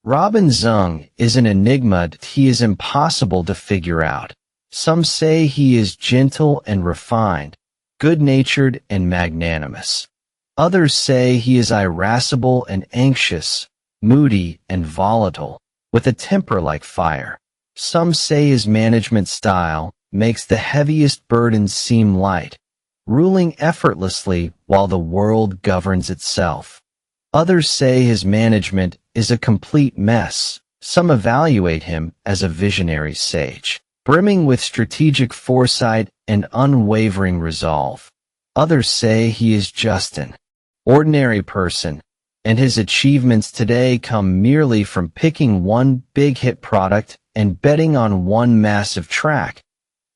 Robin Zeng is an enigma. He is impossible to figure out. Some say he is gentle and refined, good-natured and magnanimous. Others say he is irascible and anxious, moody and volatile, with a temper like fire. Some say his management style makes the heaviest burdens seem light, ruling effortlessly while the world governs itself. Others say his management is a complete mess. Some evaluate him as a visionary sage, brimming with strategic foresight and unwavering resolve. Others say he is just an ordinary person, and his achievements today come merely from picking one big hit product and betting on one massive track.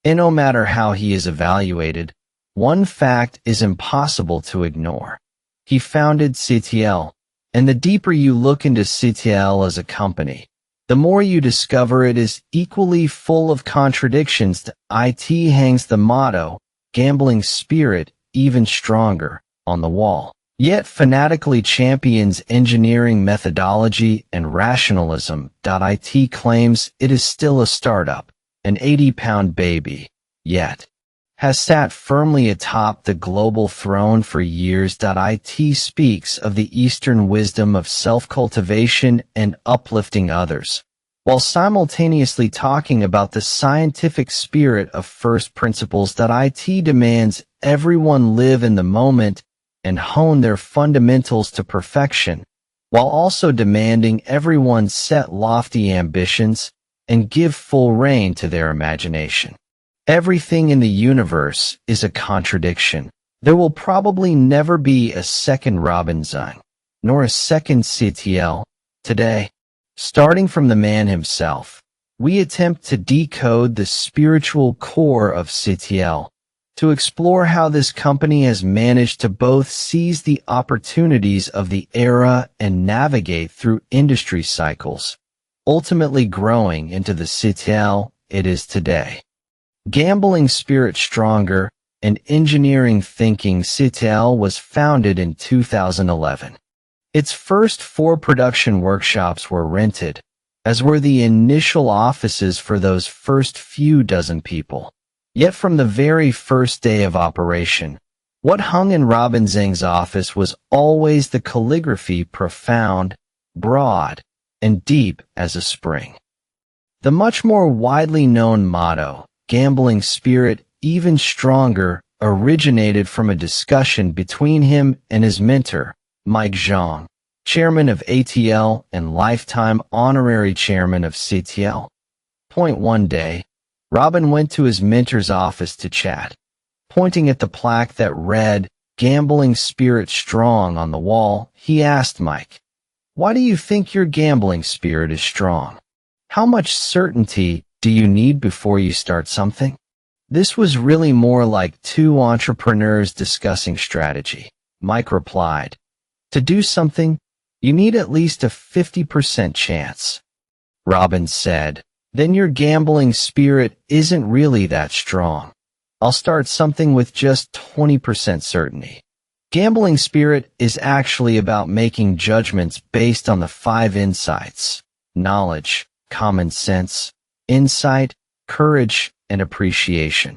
And no matter how he is evaluated, one fact is impossible to ignore. He founded CATL, and the deeper you look into CATL as a company, the more you discover it is equally full of contradictions. It hangs the motto, "Gambling Spirit Even Stronger," on the wall, yet fanatically champions engineering methodology and rationalism. It claims it is still a startup, an 80-pound baby, yet has sat firmly atop the global throne for years. It speaks of the Eastern wisdom of self-cultivation and uplifting others, while simultaneously talking about the scientific spirit of first principles. It demands everyone live in the moment and hone their fundamentals to perfection, while also demanding everyone set lofty ambitions and give full rein to their imagination. Everything in the universe is a contradiction. There will probably never be a second Robin Zeng, nor a second CATL. Today, starting from the man himself, we attempt to decode the spiritual core of CATL, to explore how this company has managed to both seize the opportunities of the era and navigate through industry cycles, ultimately growing into the CATL it is today. Gambling Spirit Stronger and Engineering Thinking. CATL was founded in 2011. Its first 4 production workshops were rented, as were the initial offices for those first few dozen people. Yet from the very first day of operation, what hung in Robin Zeng's office was always the calligraphy, profound, broad, and deep as a spring. The much more widely known motto, "Gambling Spirit Even Stronger," originated from a discussion between him and his mentor, Mike Zhang, chairman of ATL and lifetime honorary chairman of CATL. One day, Robin went to his mentor's office to chat. Pointing at the plaque that read, "Gambling Spirit Strong," on the wall, he asked Mike, "Why do you think your gambling spirit is strong? How much certainty do you need before you start something?" This was really more like two entrepreneurs discussing strategy. Mike replied, "To do something, you need at least a 50% chance." Robin said, "Then your gambling spirit isn't really that strong. I'll start something with just 20% certainty." Gambling spirit is actually about making judgments based on the 5 insights: knowledge, common sense, insight, courage, and appreciation.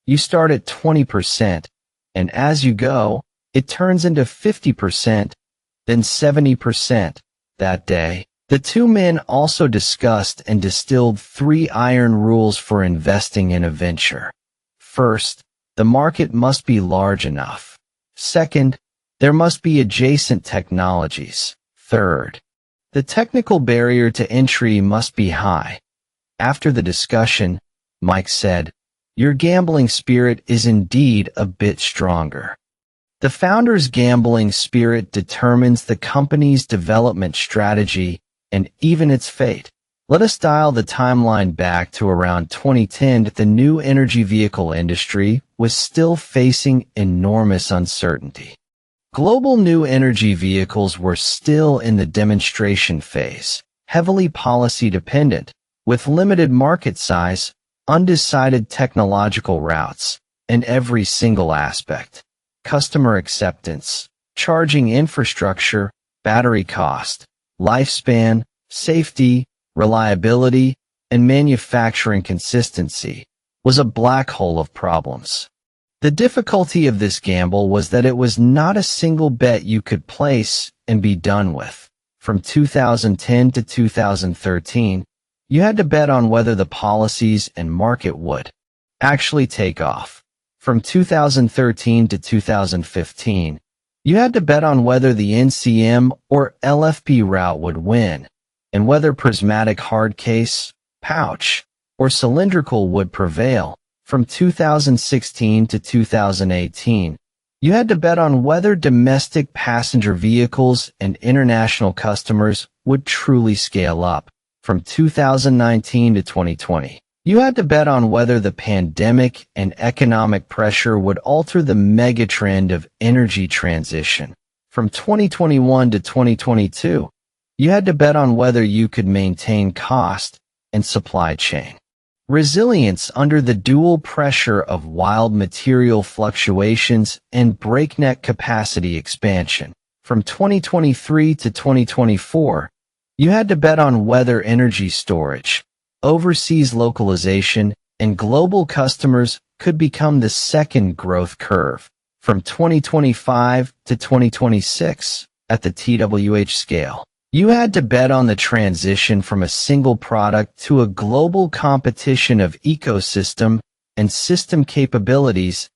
You start at 20%, and as you go, it turns into 50%, then 70%. That day, the two men also discussed and distilled 3 iron rules for investing in a venture. First, the market must be large enough. Second, there must be adjacent technologies. Third, the technical barrier to entry must be high. After the discussion, Mike said, "Your gambling spirit is indeed a bit stronger." The founder's gambling spirit determines the company's development strategy and even its fate. Let us dial the timeline back to around 2010. The new energy vehicle industry was still facing enormous uncertainty. Global new energy vehicles were still in the demonstration phase, heavily policy dependent, with limited market size, undecided technological routes, and every single aspect: customer acceptance, charging infrastructure, battery cost, lifespan, safety, reliability, and manufacturing consistency, was a black hole of problems. The difficulty of this gamble was that it was not a single bet you could place and be done with. From 2010 to 2013, you had to bet on whether the policies and market would actually take off. From 2013 to 2015, you had to bet on whether the NCM or LFP route would win, and whether prismatic hard case, pouch, or cylindrical would prevail. From 2016 to 2018, you had to bet on whether domestic passenger vehicles and international customers would truly scale up. From 2019 to 2020, you had to bet on whether the pandemic and economic pressure would alter the megatrend of energy transition. From 2021 to 2022, you had to bet on whether you could maintain cost and supply chain resilience under the dual pressure of wild material fluctuations and breakneck capacity expansion. From 2023 to 2024, you had to bet on whether energy storage, overseas localization, and global customers could become the second growth curve. From 2025 to 2026, at the TWH scale, you had to bet on the transition from a single product to a global competition of ecosystem and system capabilities.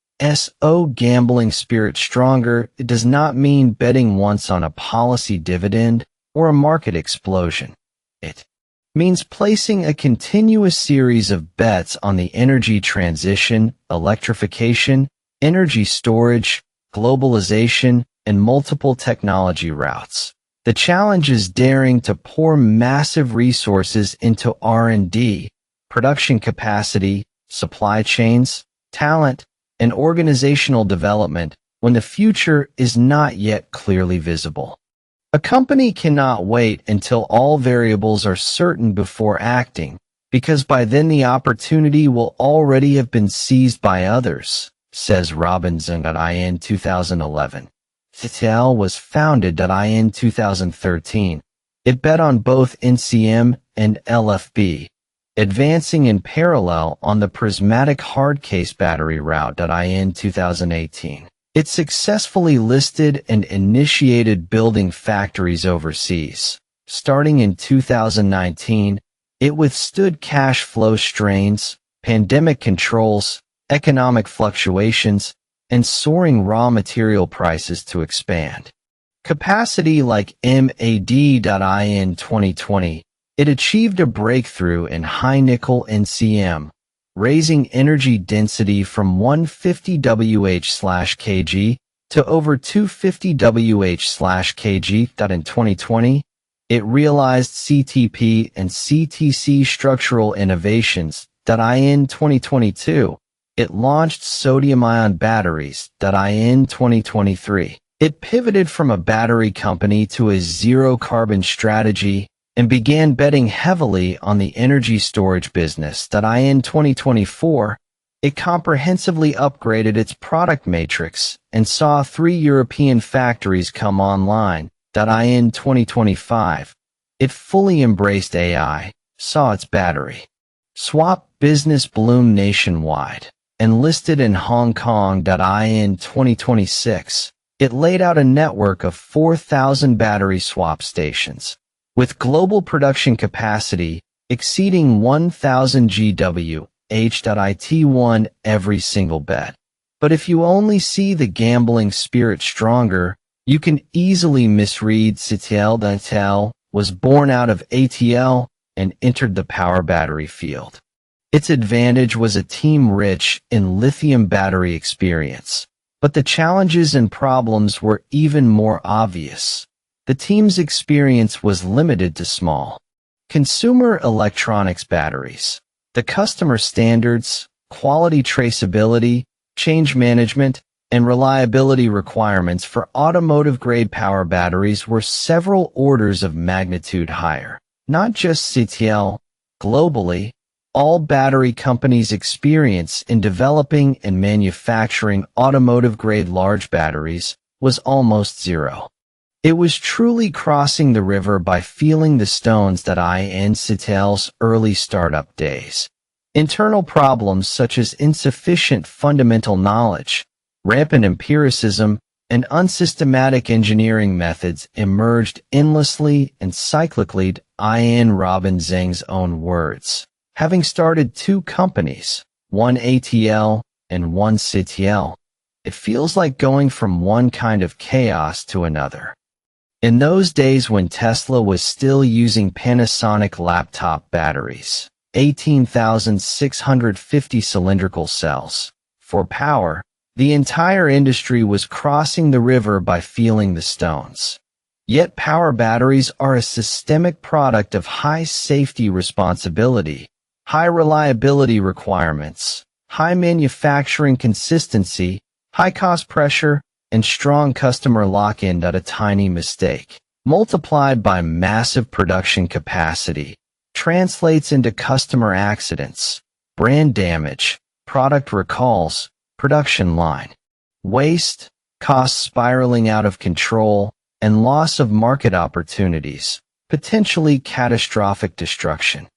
Gambling spirit stronger, it does not mean betting once on a policy dividend or a market explosion. It means placing a continuous series of bets on the energy transition, electrification, energy storage, globalization, and multiple technology routes. The challenge is daring to pour massive resources into R&D, production capacity, supply chains, talent, and organizational development when the future is not yet clearly visible. A company cannot wait until all variables are certain before acting, because by then the opportunity will already have been seized by others, says Robin Zeng in 2011. CATL was founded in 2013. It bet on both NCM and LFP, advancing in parallel on the prismatic hard case battery route in 2018. It successfully listed and initiated building factories overseas. Starting in 2019, it withstood cash flow strains, pandemic controls, economic fluctuations, and soaring raw material prices to expand capacity. Like MAD.in 2020, it achieved a breakthrough in high nickel NCM, raising energy density from 150 Wh/kg to over 250 Wh/kg. In 2020, it realized CTP and CTC structural innovations. In 2022, it launched sodium-ion batteries. In 2023, it pivoted from a battery company to a zero-carbon strategy and began betting heavily on the energy storage business. In 2024, it comprehensively upgraded its product matrix and saw 3 European factories come online. In 2025, it fully embraced AI, saw its battery swap business bloom nationwide, and listed in Hong Kong. In 2026, it laid out a network of 4,000 battery swap stations, with global production capacity exceeding 1,000 GWh. It won every single bet. But if you only see the gambling spirit stronger, you can easily misread CATL. CATL was born out of ATL and entered the power battery field. Its advantage was a team rich in lithium battery experience, but the challenges and problems were even more obvious. The team's experience was limited to small consumer electronics batteries. The customer standards, quality traceability, change management, and reliability requirements for automotive-grade power batteries were several orders of magnitude higher. Not just CATL, globally, all battery companies' experience in developing and manufacturing automotive-grade large batteries was almost zero. It was truly crossing the river by feeling the stones that in CATL's early startup days. Internal problems such as insufficient fundamental knowledge, rampant empiricism, and unsystematic engineering methods emerged endlessly and cyclically, in Robin Zeng's own words. Having started two companies, one ATL and one CATL, it feels like going from one kind of chaos to another. In those days when Tesla was still using Panasonic laptop batteries, 18,650 cylindrical cells, for power, the entire industry was crossing the river by feeling the stones. Yet power batteries are a systemic product of high safety responsibility, high reliability requirements, high manufacturing consistency, high cost pressure, and strong customer lock-in that a tiny mistake, multiplied by massive production capacity, translates into customer accidents, brand damage, product recalls, production line waste, costs spiraling out of control, and loss of market opportunities, potentially catastrophic destruction.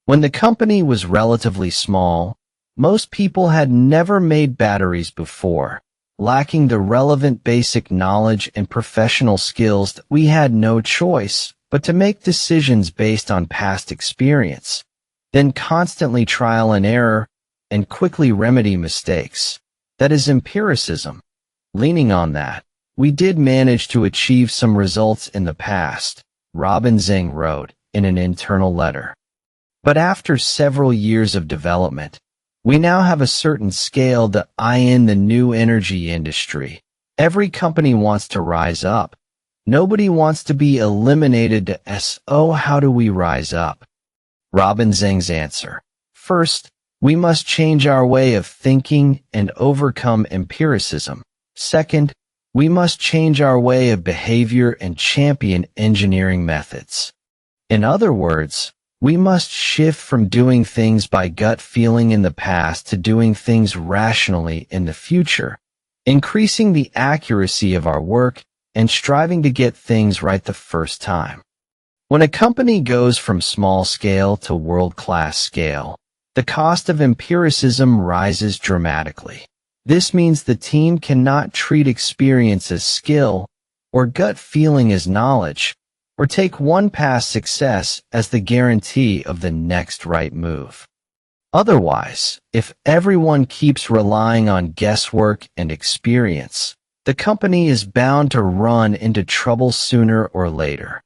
When the company was relatively small, most people had never made batteries before. Lacking the relevant basic knowledge and professional skills, we had no choice but to make decisions based on past experience, then constantly trial and error, and quickly remedy mistakes. That is empiricism. Leaning on that, we did manage to achieve some results in the past, Robin Zeng wrote in an internal letter. But after several years of development, we now have a certain scale that in the new energy industry. Every company wants to rise up. Nobody wants to be eliminated to so how do we rise up? Robin Zeng's answer. First, we must change our way of thinking and overcome empiricism. Second, we must change our way of behavior and champion engineering methods. In other words, we must shift from doing things by gut feeling in the past to doing things rationally in the future, increasing the accuracy of our work and striving to get things right the first time. When a company goes from small scale to world-class scale, the cost of empiricism rises dramatically. This means the team cannot treat experience as skill or gut feeling as knowledge, or take one past success as the guarantee of the next right move. Otherwise, if everyone keeps relying on guesswork and experience, the company is bound to run into trouble sooner or later.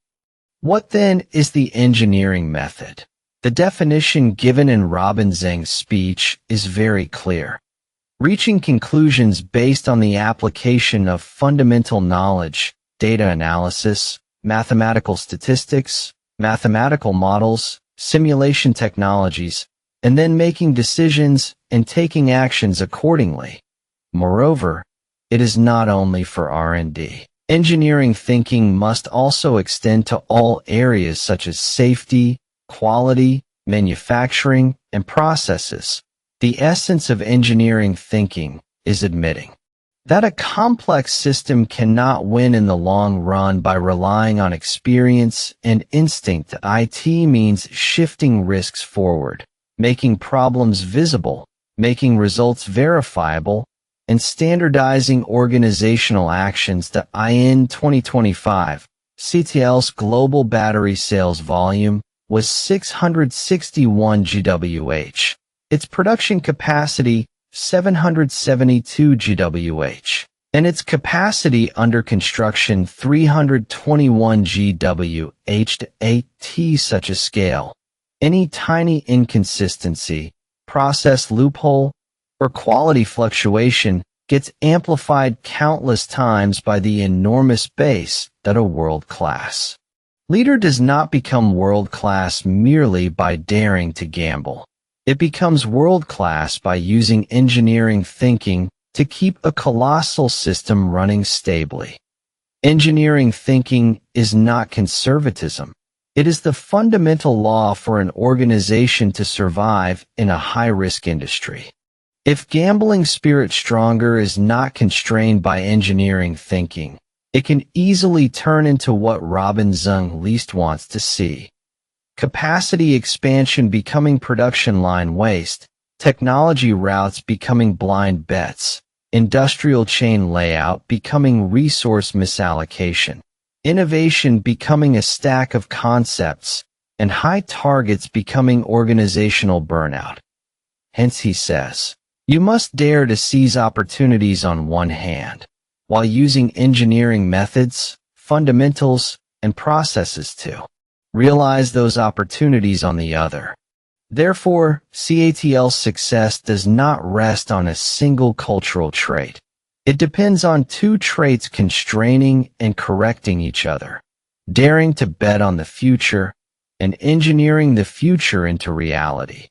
What then is the engineering method? The definition given in Robin Zeng's speech is very clear. Reaching conclusions based on the application of fundamental knowledge, data analysis, mathematical statistics, mathematical models, simulation technologies, and then making decisions and taking actions accordingly. Moreover, it is not only for R&D. Engineering thinking must also extend to all areas such as safety, quality, manufacturing, and processes. The essence of engineering thinking is admitting that a complex system cannot win in the long run by relying on experience and instinct. IT means shifting risks forward, making problems visible, making results verifiable, and standardizing organizational actions. In 2025, CATL's global battery sales volume was 661 GWh. Its production capacity 772 GWh, and its capacity under construction 321 GWh. At such a scale, any tiny inconsistency, process loophole, or quality fluctuation gets amplified countless times by the enormous base that a world-class leader does not become world-class merely by daring to gamble. It becomes world-class by using engineering thinking to keep a colossal system running stably. Engineering thinking is not conservatism. It is the fundamental law for an organization to survive in a high-risk industry. If gambling spirit stronger is not constrained by engineering thinking, it can easily turn into what Robin Zeng least wants to see. Capacity expansion becoming production line waste, technology routes becoming blind bets, industrial chain layout becoming resource misallocation, innovation becoming a stack of concepts, and high targets becoming organizational burnout. Hence, he says, you must dare to seize opportunities on one hand, while using engineering methods, fundamentals, and processes to realize those opportunities on the other. Therefore, CATL's success does not rest on a single cultural trait. It depends on two traits constraining and correcting each other, daring to bet on the future and engineering the future into reality.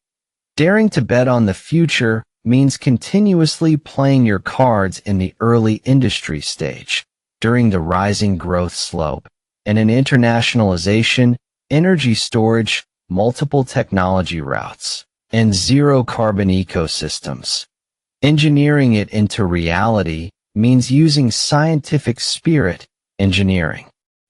Daring to bet on the future means continuously playing your cards in the early industry stage, during the rising growth slope, and in internationalization, energy storage, multiple technology routes, and zero-carbon ecosystems. Engineering it into reality means using scientific spirit, engineering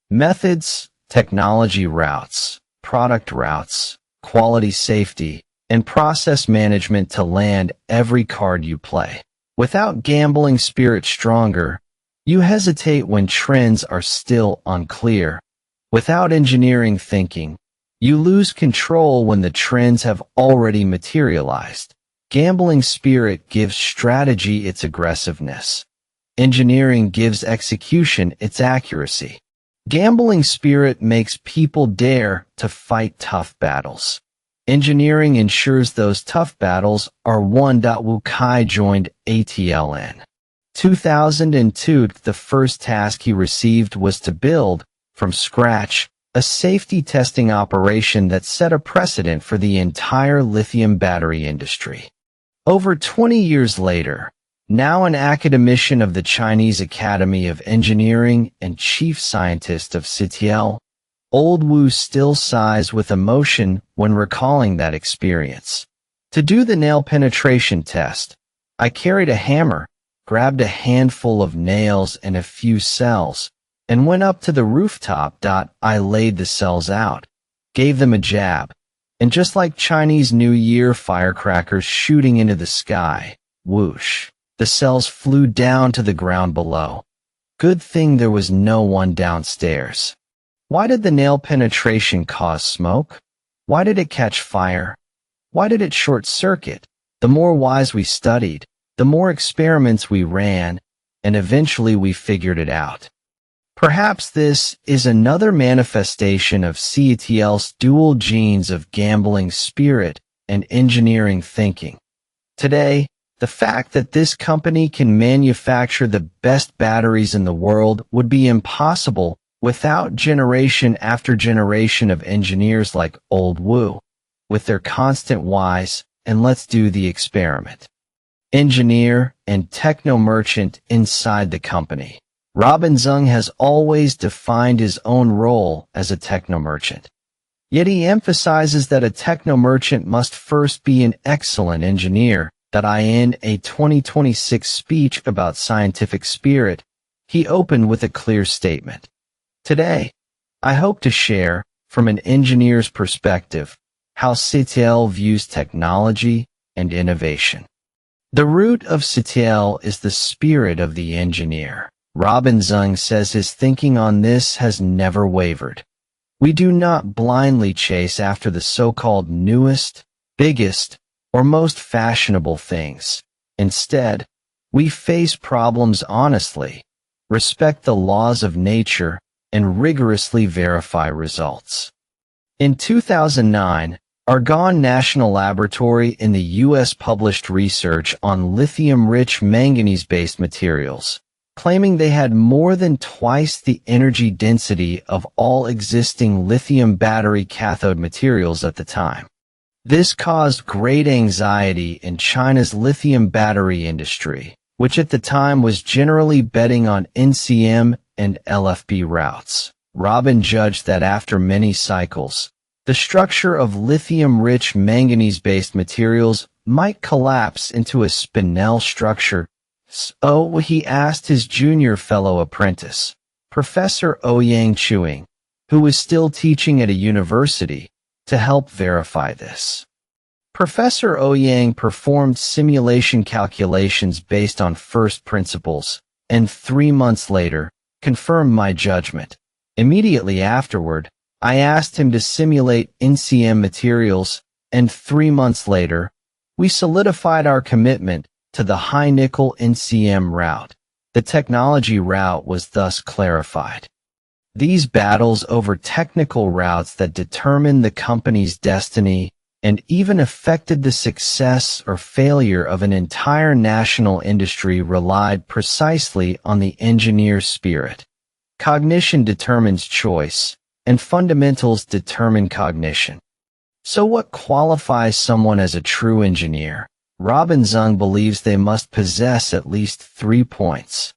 methods, technology routes, product routes, quality safety, and process management to land every card you play. Without gambling spirit stronger, you hesitate when trends are still unclear. Without engineering thinking, you lose control when the trends have already materialized. Gambling spirit gives strategy its aggressiveness. Engineering gives execution its accuracy. Gambling spirit makes people dare to fight tough battles. Engineering ensures those tough battles are won. Wu Kai joined CATL in 2002. The first task he received was to build, from scratch, a safety testing operation that set a precedent for the entire lithium battery industry. Over 20 years later, now an academician of the Chinese Academy of Engineering and chief scientist of CATL, Old Wu still sighs with emotion when recalling that experience. To do the nail penetration test, I carried a hammer, grabbed a handful of nails and a few cells, and went up to the rooftop. I laid the cells out, gave them a jab, and just like Chinese New Year firecrackers shooting into the sky, whoosh, the cells flew down to the ground below. Good thing there was no one downstairs. Why did the nail penetration cause smoke? Why did it catch fire? Why did it short circuit? The more whys we studied, the more experiments we ran, and eventually we figured it out. Perhaps this is another manifestation of CATL's dual genes of gambling spirit and engineering thinking. Today, the fact that this company can manufacture the best batteries in the world would be impossible without generation after generation of engineers like Old Wu, with their constant whys, and let's do the experiment. Engineer and techno-merchant inside the company. Robin Zeng has always defined his own role as a techno-merchant. Yet he emphasizes that a techno-merchant must first be an excellent engineer. In a 2026 speech about scientific spirit, he opened with a clear statement. Today, I hope to share, from an engineer's perspective, how CATL views technology and innovation. The root of CATL is the spirit of the engineer. Robin Zeng says his thinking on this has never wavered. We do not blindly chase after the so-called newest, biggest, or most fashionable things. Instead, we face problems honestly, respect the laws of nature, and rigorously verify results. In 2009, Argonne National Laboratory in the U.S. published research on lithium-rich manganese-based materials, claiming they had more than twice the energy density of all existing lithium battery cathode materials at the time. This caused great anxiety in China's lithium battery industry, which at the time was generally betting on NCM and LFP routes. Robin judged that after many cycles, the structure of lithium-rich manganese-based materials might collapse into a spinel structure. So he asked his junior fellow apprentice, Professor Ouyang Chuang, who was still teaching at a university, to help verify this. Professor Ouyang performed simulation calculations based on first principles, and 3 months later, confirmed my judgment. Immediately afterward, I asked him to simulate NCM materials, and 3 months later, we solidified our commitment to the high-nickel NCM route. The technology route was thus clarified. These battles over technical routes that determined the company's destiny and even affected the success or failure of an entire national industry relied precisely on the engineer's spirit. Cognition determines choice, and fundamentals determine cognition. So what qualifies someone as a true engineer? Robin Zeng believes they must possess at least 3 points: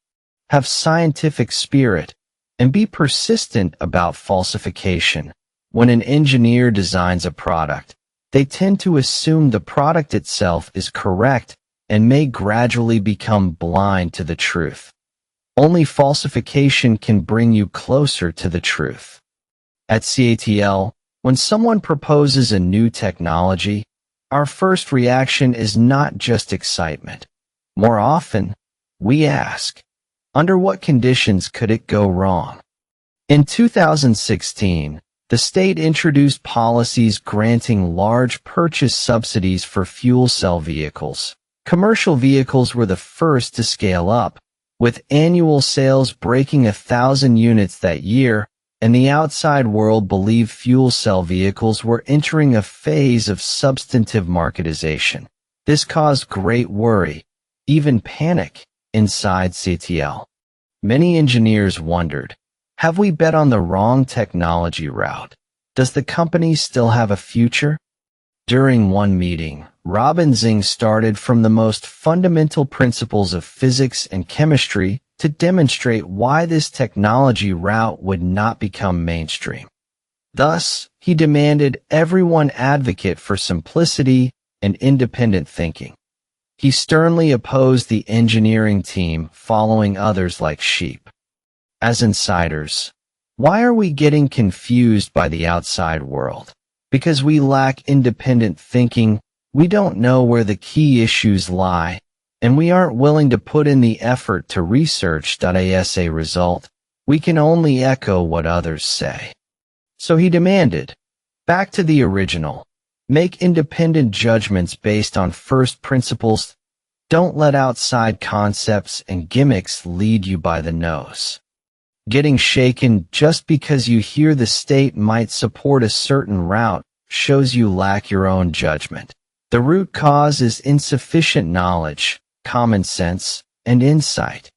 have scientific spirit, and be persistent about falsification. When an engineer designs a product, they tend to assume the product itself is correct and may gradually become blind to the truth. Only falsification can bring you closer to the truth. At CATL, when someone proposes a new technology, our first reaction is not just excitement. More often, we ask, under what conditions could it go wrong? In 2016, the state introduced policies granting large purchase subsidies for fuel cell vehicles. Commercial vehicles were the first to scale up, with annual sales breaking 1,000 units that year, and the outside world believed fuel cell vehicles were entering a phase of substantive marketization. This caused great worry, even panic, inside CATL. Many engineers wondered, have we bet on the wrong technology route? Does the company still have a future? During one meeting, Robin Zeng started from the most fundamental principles of physics and chemistry to demonstrate why this technology route would not become mainstream. Thus, he demanded everyone advocate for simplicity and independent thinking. He sternly opposed the engineering team following others like sheep. As insiders, why are we getting confused by the outside world? Because we lack independent thinking, we don't know where the key issues lie, and we aren't willing to put in the effort to research. As a result, we can only echo what others say. So he demanded, back to the original. Make independent judgments based on first principles. Don't let outside concepts and gimmicks lead you by the nose. Getting shaken just because you hear the state might support a certain route shows you lack your own judgment. The root cause is insufficient knowledge, common sense, and insight.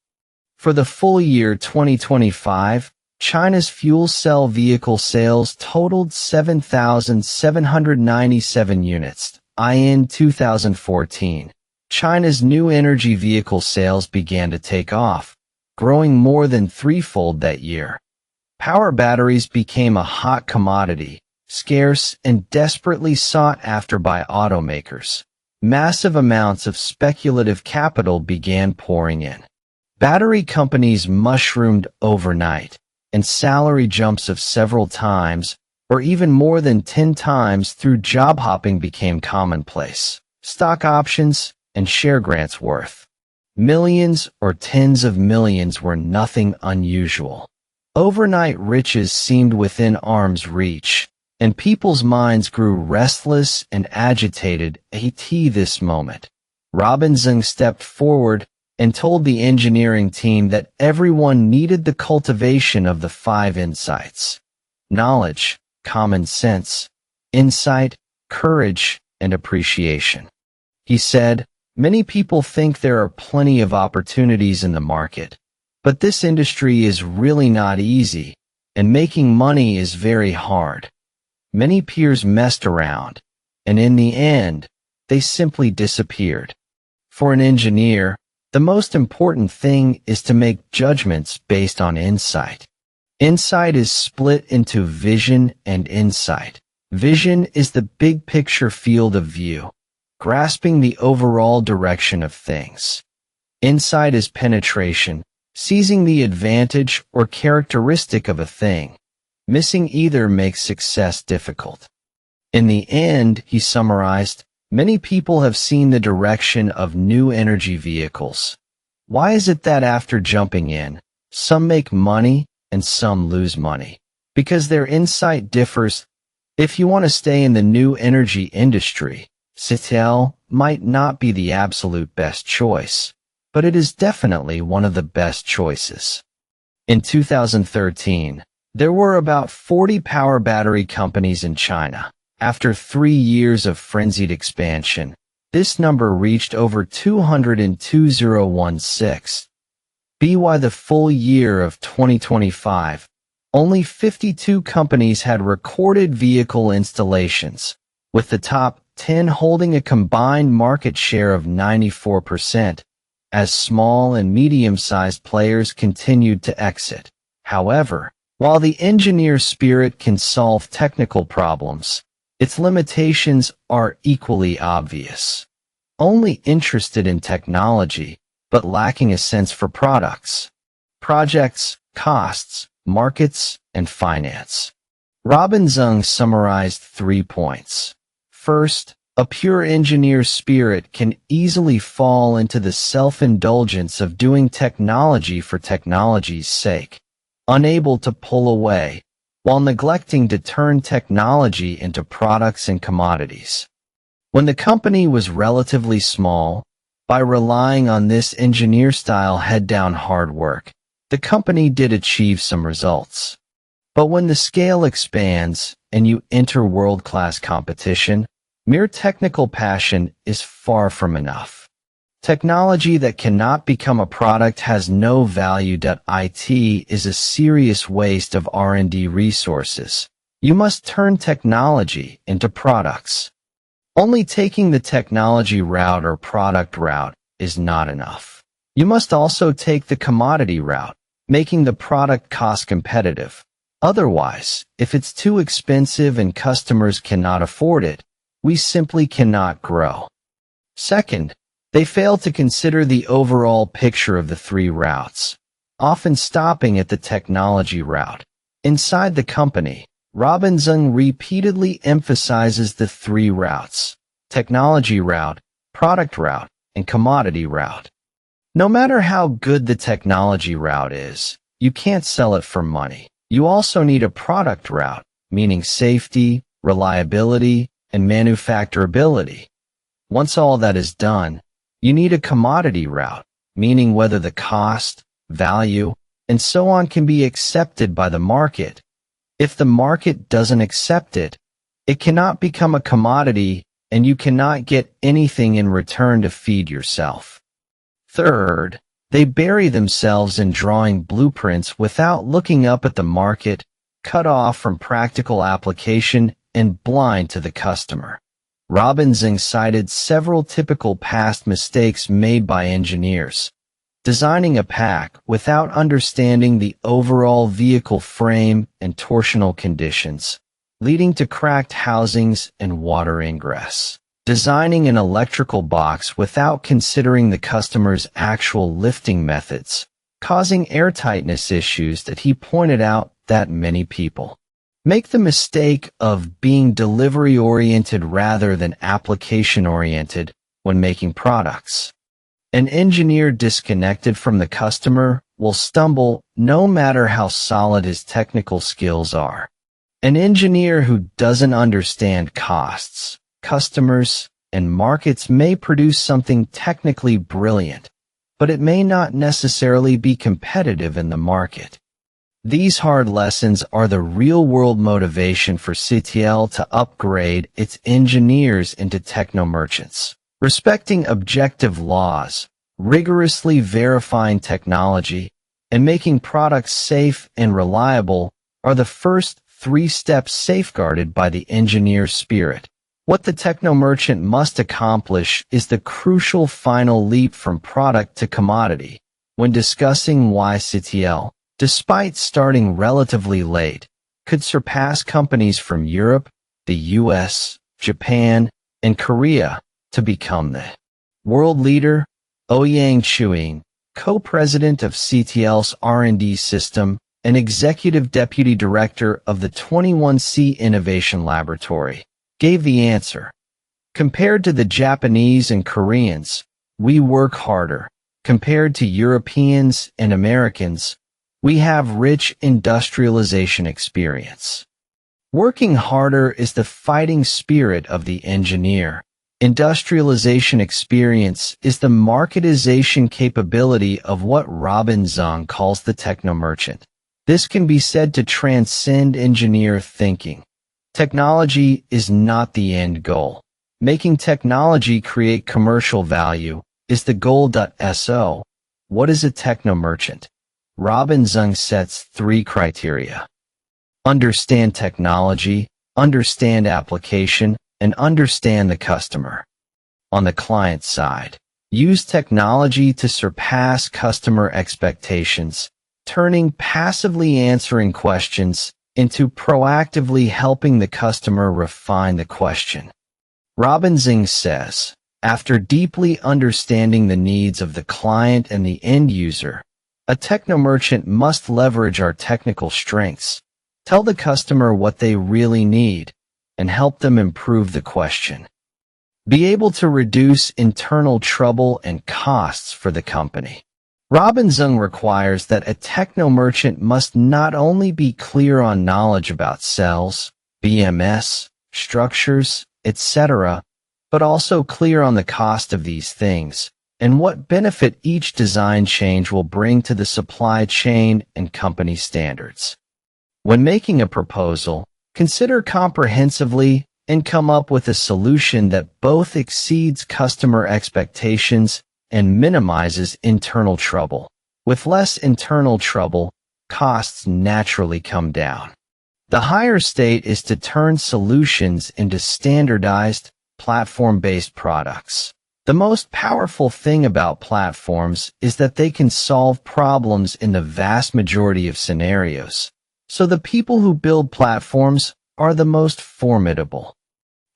For the full year 2025, China's fuel cell vehicle sales totaled 7,797 units. In 2014, China's new energy vehicle sales began to take off, growing more than threefold that year. Power batteries became a hot commodity, scarce and desperately sought after by automakers. Massive amounts of speculative capital began pouring in. Battery companies mushroomed overnight, and salary jumps of several times, or even more than 10 times through job hopping became commonplace. Stock options and share grants worth millions or tens of millions were nothing unusual. Overnight riches seemed within arm's reach, and people's minds grew restless and agitated at this moment. Robin Zeng stepped forward and told the engineering team that everyone needed the cultivation of the 5 insights: knowledge, common sense, insight, courage, and appreciation. He said, many people think there are plenty of opportunities in the market, but this industry is really not easy, and making money is very hard. Many peers messed around, and in the end, they simply disappeared. For an engineer, the most important thing is to make judgments based on insight. Insight is split into vision and insight. Vision is the big picture field of view, grasping the overall direction of things. Insight is penetration, seizing the advantage or characteristic of a thing. Missing either makes success difficult. In the end, he summarized, many people have seen the direction of new energy vehicles. Why is it that after jumping in, some make money and some lose money? Because their insight differs. If you want to stay in the new energy industry, CATL might not be the absolute best choice, but it is definitely one of the best choices. In 2013, there were about 40 power battery companies in China. After 3 years of frenzied expansion, this number reached over 200 in 2016. By the full year of 2025, only 52 companies had recorded vehicle installations, with the top 10 holding a combined market share of 94%, as small and medium-sized players continued to exit. However, while the engineer spirit can solve technical problems, its limitations are equally obvious. Only interested in technology, but lacking a sense for products, projects, costs, markets, and finance. Robin Zeng summarized 3 points. First, a pure engineer spirit can easily fall into the self-indulgence of doing technology for technology's sake, unable to pull away, while neglecting to turn technology into products and commodities. When the company was relatively small, by relying on this engineer-style head-down hard work, the company did achieve some results. But when the scale expands and you enter world-class competition, mere technical passion is far from enough. Technology that cannot become a product has no value. It is a serious waste of R&D resources. You must turn technology into products. Only taking the technology route or product route is not enough. You must also take the commodity route, making the product cost competitive. Otherwise, if it's too expensive and customers cannot afford it, we simply cannot grow. Second, they fail to consider the overall picture of the 3 routes, often stopping at the technology route. Inside the company, Robin Zeng repeatedly emphasizes the 3 routes: technology route, product route, and commodity route. No matter how good the technology route is, you can't sell it for money. You also need a product route, meaning safety, reliability, and manufacturability. Once all that is done, you need a commodity route, meaning whether the cost, value, and so on can be accepted by the market. If the market doesn't accept it, it cannot become a commodity and you cannot get anything in return to feed yourself. Third, they bury themselves in drawing blueprints without looking up at the market, cut off from practical application and blind to the customer. Robin Zeng cited several typical past mistakes made by engineers. Designing a pack without understanding the overall vehicle frame and torsional conditions, leading to cracked housings and water ingress. Designing an electrical box without considering the customer's actual lifting methods, causing airtightness issues that he pointed out that many people make the mistake of being delivery-oriented rather than application-oriented when making products. An engineer disconnected from the customer will stumble no matter how solid his technical skills are. An engineer who doesn't understand costs, customers, and markets may produce something technically brilliant, but it may not necessarily be competitive in the market. These hard lessons are the real-world motivation for CATL to upgrade its engineers into techno-merchants. Respecting objective laws, rigorously verifying technology, and making products safe and reliable are the first 3 steps safeguarded by the engineer spirit. What the techno-merchant must accomplish is the crucial final leap from product to commodity. When discussing why CATL, despite starting relatively late, could surpass companies from Europe, the US, Japan, and Korea to become the world leader, Ouyang Chuing, co-president of CATL's R&D system and executive deputy director of the 21C Innovation Laboratory, gave the answer. Compared to the Japanese and Koreans, we work harder. Compared to Europeans and Americans, we have rich industrialization experience. Working harder is the fighting spirit of the engineer. Industrialization experience is the marketization capability of what Robin Zeng calls the techno-merchant. This can be said to transcend engineer thinking. Technology is not the end goal. Making technology create commercial value is the goal. So, what is a techno-merchant? Robin Zeng sets 3 criteria. Understand technology, understand application, and understand the customer. On the client side, use technology to surpass customer expectations, turning passively answering questions into proactively helping the customer refine the question. Robin Zeng says, after deeply understanding the needs of the client and the end user, a techno-merchant must leverage our technical strengths, tell the customer what they really need, and help them improve the question. Be able to reduce internal trouble and costs for the company. Robin Zeng requires that a techno-merchant must not only be clear on knowledge about cells, BMS, structures, etc., but also clear on the cost of these things and what benefit each design change will bring to the supply chain and company standards. When making a proposal, consider comprehensively and come up with a solution that both exceeds customer expectations and minimizes internal trouble. With less internal trouble, costs naturally come down. The higher state is to turn solutions into standardized, platform-based products. The most powerful thing about platforms is that they can solve problems in the vast majority of scenarios. So the people who build platforms are the most formidable.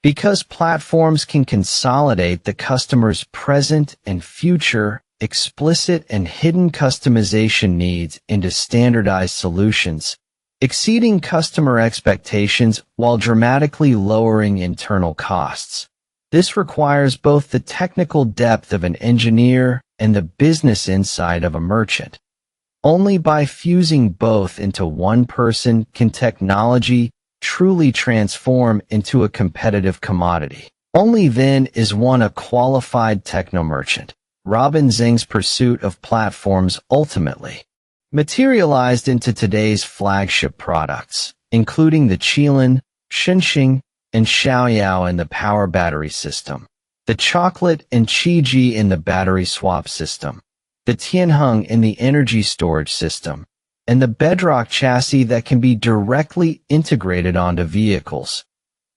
Because platforms can consolidate the customer's present and future, explicit and hidden customization needs into standardized solutions, exceeding customer expectations while dramatically lowering internal costs. This requires both the technical depth of an engineer and the business insight of a merchant. Only by fusing both into one person can technology truly transform into a competitive commodity. Only then is one a qualified techno-merchant. Robin Zeng's pursuit of platforms ultimately materialized into today's flagship products, including the Qilin, Xinxing, and Xiaoyao in the power battery system, the Chocolate and Qiji in the battery swap system, the Tianheng in the energy storage system, and the Bedrock chassis that can be directly integrated onto vehicles.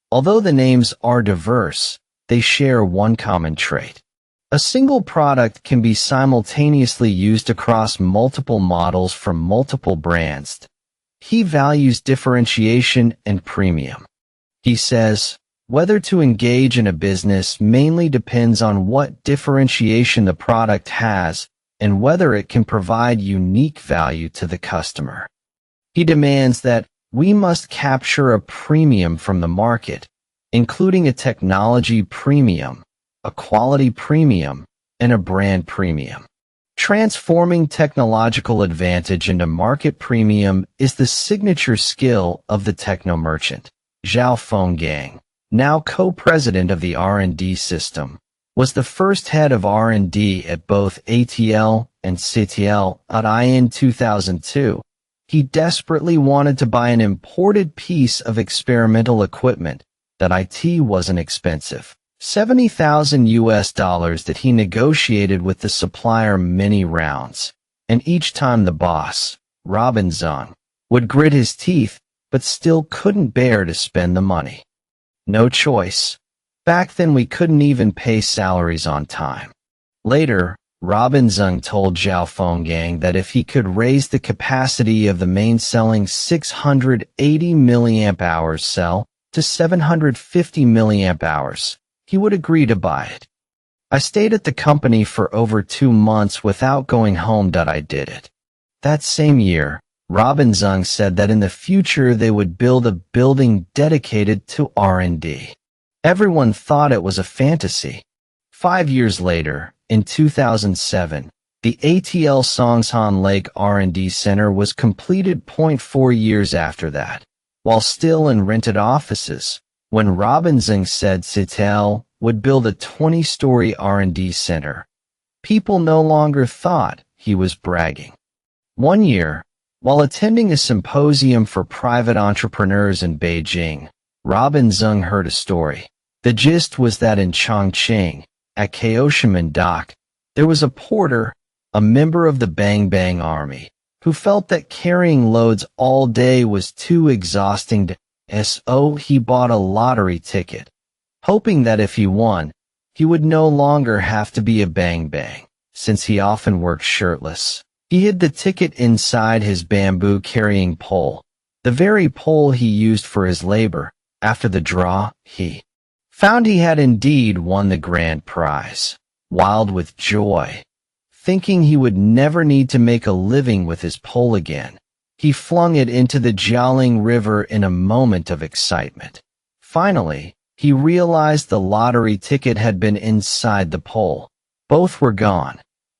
Although the names are diverse, they share one common trait. A single product can be simultaneously used across multiple models from multiple brands. He values differentiation and premium. He says, whether to engage in a business mainly depends on what differentiation the product has and whether it can provide unique value to the customer. He demands that we must capture a premium from the market, including a technology premium, a quality premium, and a brand premium. Transforming technological advantage into market premium is the signature skill of the techno-merchant. Zhao Fenggang, now co-president of the R&D system, was the first head of R&D at both ATL and CATL in 2002. He desperately wanted to buy an imported piece of experimental equipment that IT wasn't expensive. $70,000 that he negotiated with the supplier many rounds, and each time the boss, Robin Zeng, would grit his teeth but still couldn't bear to spend the money. No choice. Back then we couldn't even pay salaries on time. Later, Robin Zeng told Zhao Fenggang that if he could raise the capacity of the main selling 680 mAh cell to 750 mAh, he would agree to buy it. I stayed at the company for over 2 months without going home. I did it. That same year, Robin Zeng said that in the future they would build a building dedicated to R&D. Everyone thought it was a fantasy. 5 years later, in 2007, the CATL Songshan Lake R&D Center was completed. 4 years after that, while still in rented offices, when Robin Zeng said CATL would build a 20-story R&D center, people no longer thought he was bragging. One year, while attending a symposium for private entrepreneurs in Beijing, Robin Zeng heard a story. The gist was that in Chongqing, at Kaohsiamen Dock, there was a porter, a member of the Bang Bang Army, who felt that carrying loads all day was too exhausting. So he bought a lottery ticket, hoping that if he won, he would no longer have to be a Bang Bang, since he often worked shirtless. He hid the ticket inside his bamboo carrying pole, the very pole he used for his labor. After the draw, he found he had indeed won the grand prize. Wild with joy, thinking he would never need to make a living with his pole again, he flung it into the Jialing River in a moment of excitement. Finally, he realized the lottery ticket had been inside the pole. Both were gone.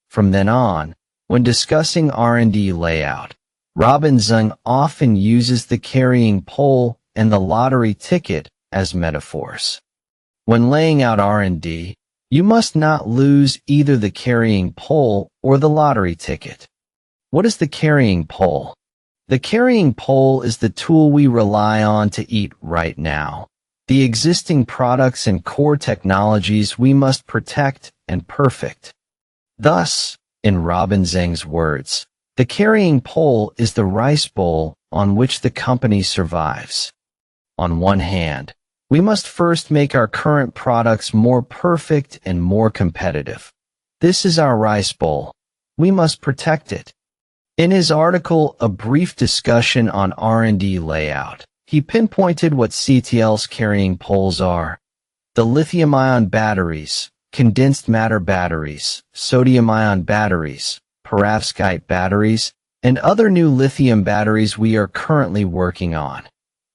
From then on, when discussing R&D layout, Robin Zeng often uses the carrying pole and the lottery ticket as metaphors. When laying out R&D, you must not lose either the carrying pole or the lottery ticket. What is the carrying pole? The carrying pole is the tool we rely on to eat right now. The existing products and core technologies we must protect and perfect. Thus, in Robin Zeng's words, the carrying pole is the rice bowl on which the company survives. On one hand, we must first make our current products more perfect and more competitive. This is our rice bowl. We must protect it. In his article, A Brief Discussion on R&D Layout, he pinpointed what CATL's carrying poles are: the lithium-ion batteries, condensed matter batteries, sodium-ion batteries, perovskite batteries, and other new lithium batteries we are currently working on.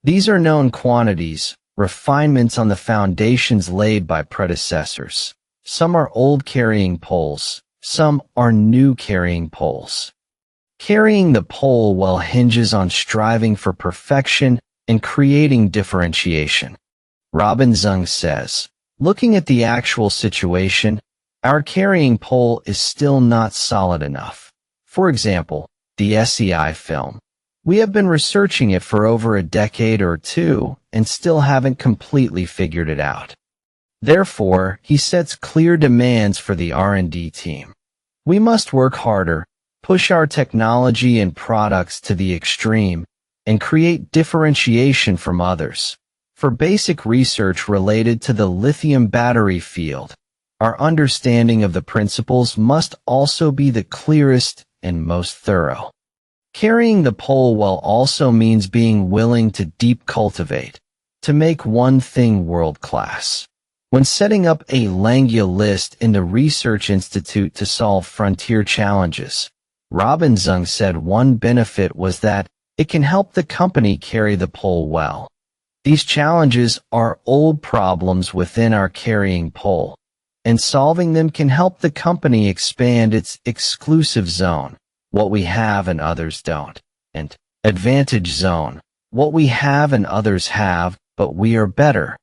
These are known quantities, refinements on the foundations laid by predecessors. Some are old carrying poles, some are new carrying poles. Carrying the pole well hinges on striving for perfection and creating differentiation. Robin Zeng says, looking at the actual situation, our carrying pole is still not solid enough. For example, the SEI film. We have been researching it for over a decade or two and still haven't completely figured it out. Therefore, he sets clear demands for the R&D team. We must work harder, push our technology and products to the extreme, and create differentiation from others. For basic research related to the lithium battery field, our understanding of the principles must also be the clearest and most thorough. Carrying the pole well also means being willing to deep cultivate, to make one thing world-class. When setting up a Langya list in the Research Institute to solve frontier challenges, Robin Zeng said one benefit was that it can help the company carry the pole well. These challenges are old problems within our carrying pole, and solving them can help the company expand its exclusive zone, what we have and others don't, and advantage zone, what we have and others have, but we are better.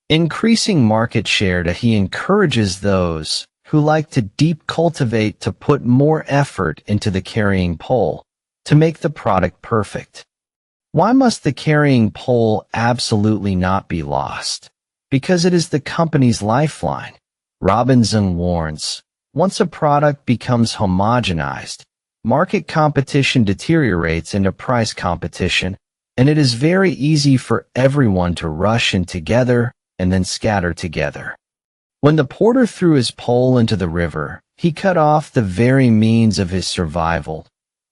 Increasing market share. He encourages those who like to deep cultivate to put more effort into the carrying pole, to make the product perfect. Why must the carrying pole absolutely not be lost? Because it is the company's lifeline. Robin Zeng warns, once a product becomes homogenized, market competition deteriorates into price competition, and it is very easy for everyone to rush in together and then scatter together. When the porter threw his pole into the river, he cut off the very means of his survival.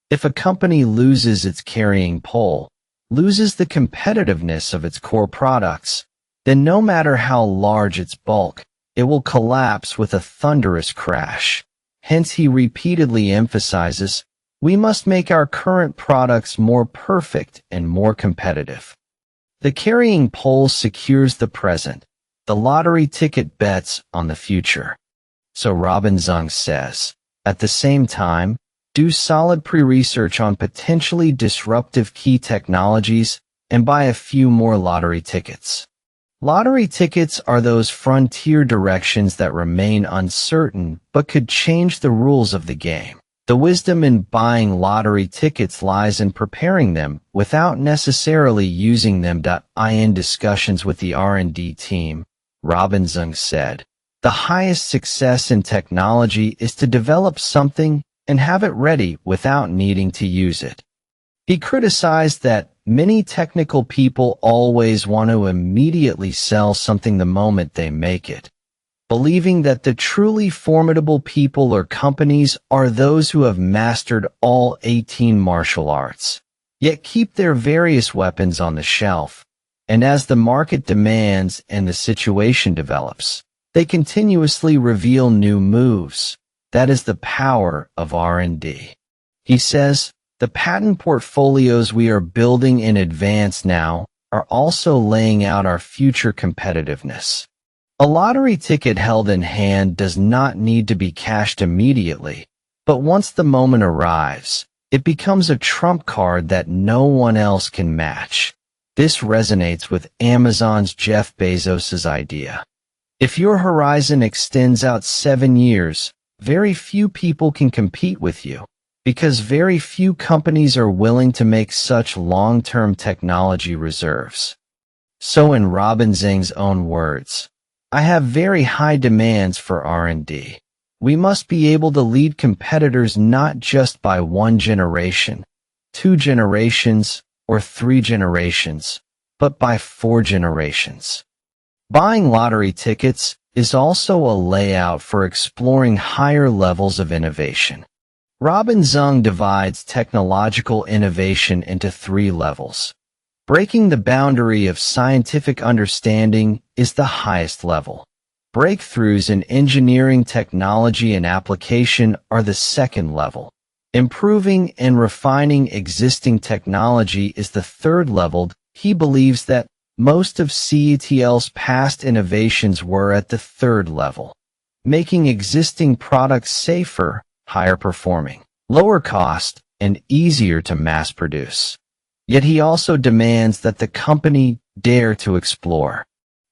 If a company loses its carrying pole, loses the competitiveness of its core products, then no matter how large its bulk, it will collapse with a thunderous crash. Hence he repeatedly emphasizes, we must make our current products more perfect and more competitive. The carrying pole secures the present. The lottery ticket bets on the future. So Robin Zeng says, at the same time, do solid pre-research on potentially disruptive key technologies and buy a few more lottery tickets. Lottery tickets are those frontier directions that remain uncertain but could change the rules of the game. The wisdom in buying lottery tickets lies in preparing them without necessarily using them. In discussions with the R&D team, Robin Zeng said, the highest success in technology is to develop something and have it ready without needing to use it. He criticized that many technical people always want to immediately sell something the moment they make it, believing that the truly formidable people or companies are those who have mastered all 18 martial arts, yet keep their various weapons on the shelf, and as the market demands and the situation develops, they continuously reveal new moves. That is the power of R&D. He says, the patent portfolios we are building in advance now are also laying out our future competitiveness. A lottery ticket held in hand does not need to be cashed immediately, but once the moment arrives, it becomes a trump card that no one else can match. This resonates with Amazon's Jeff Bezos's idea. If your horizon extends out 7 years, very few people can compete with you, because very few companies are willing to make such long-term technology reserves. So in Robin Zeng's own words, I have very high demands for R&D. We must be able to lead competitors not just by 1 generation, 2 generations, or 3 generations, but by 4 generations. Buying lottery tickets is also a layout for exploring higher levels of innovation. Robin Zeng divides technological innovation into 3 levels. Breaking the boundary of scientific understanding is the highest level. Breakthroughs in engineering technology and application are the second level. Improving and refining existing technology is the 3rd level. He believes that most of CATL's past innovations were at the 3rd level, making existing products safer, higher performing, lower cost, and easier to mass produce. Yet he also demands that the company dare to explore